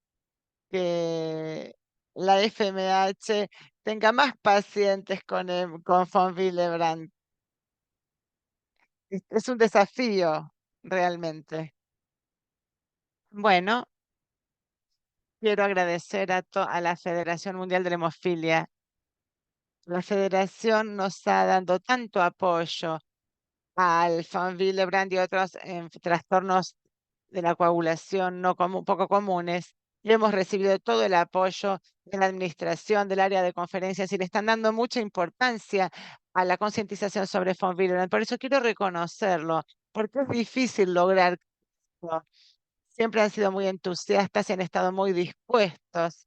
S1: que la FMH tenga más pacientes con von Willebrand. Es un desafío realmente. Bueno, quiero agradecer a la Federación Mundial de la Hemofilia. La Federación nos ha dado tanto apoyo al von Willebrand y otros trastornos de la coagulación poco comunes, y hemos recibido todo el apoyo de la administración, del área de conferencias, y le están dando mucha importancia a la concientización sobre von Willebrand. Por eso quiero reconocerlo, porque es difícil lograr esto. Siempre han sido muy entusiastas y han estado muy dispuestos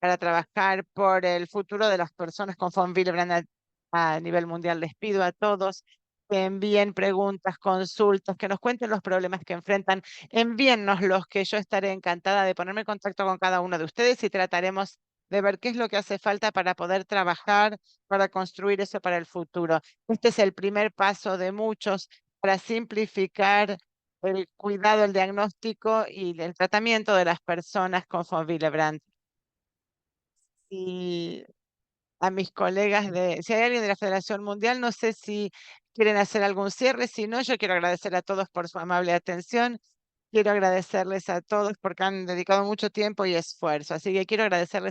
S1: para trabajar por el futuro de las personas con von Willebrand a nivel mundial. Les pido a todos que envíen preguntas, consultas, que nos cuenten los problemas que enfrentan. Envíennos los que yo estaré encantada de ponerme en contacto con cada uno de ustedes y trataremos de ver qué es lo que hace falta para poder trabajar, para construir eso para el futuro. Este es el primer paso de muchos para simplificar el cuidado, el diagnóstico y el tratamiento de las personas con von Willebrand. Y a mis colegas si hay alguien de la Federación Mundial, no sé si quieren hacer algún cierre. Si no, yo quiero agradecer a todos por su amable atención. Quiero agradecerles a todos porque han dedicado mucho tiempo y esfuerzo. Así que quiero agradecerles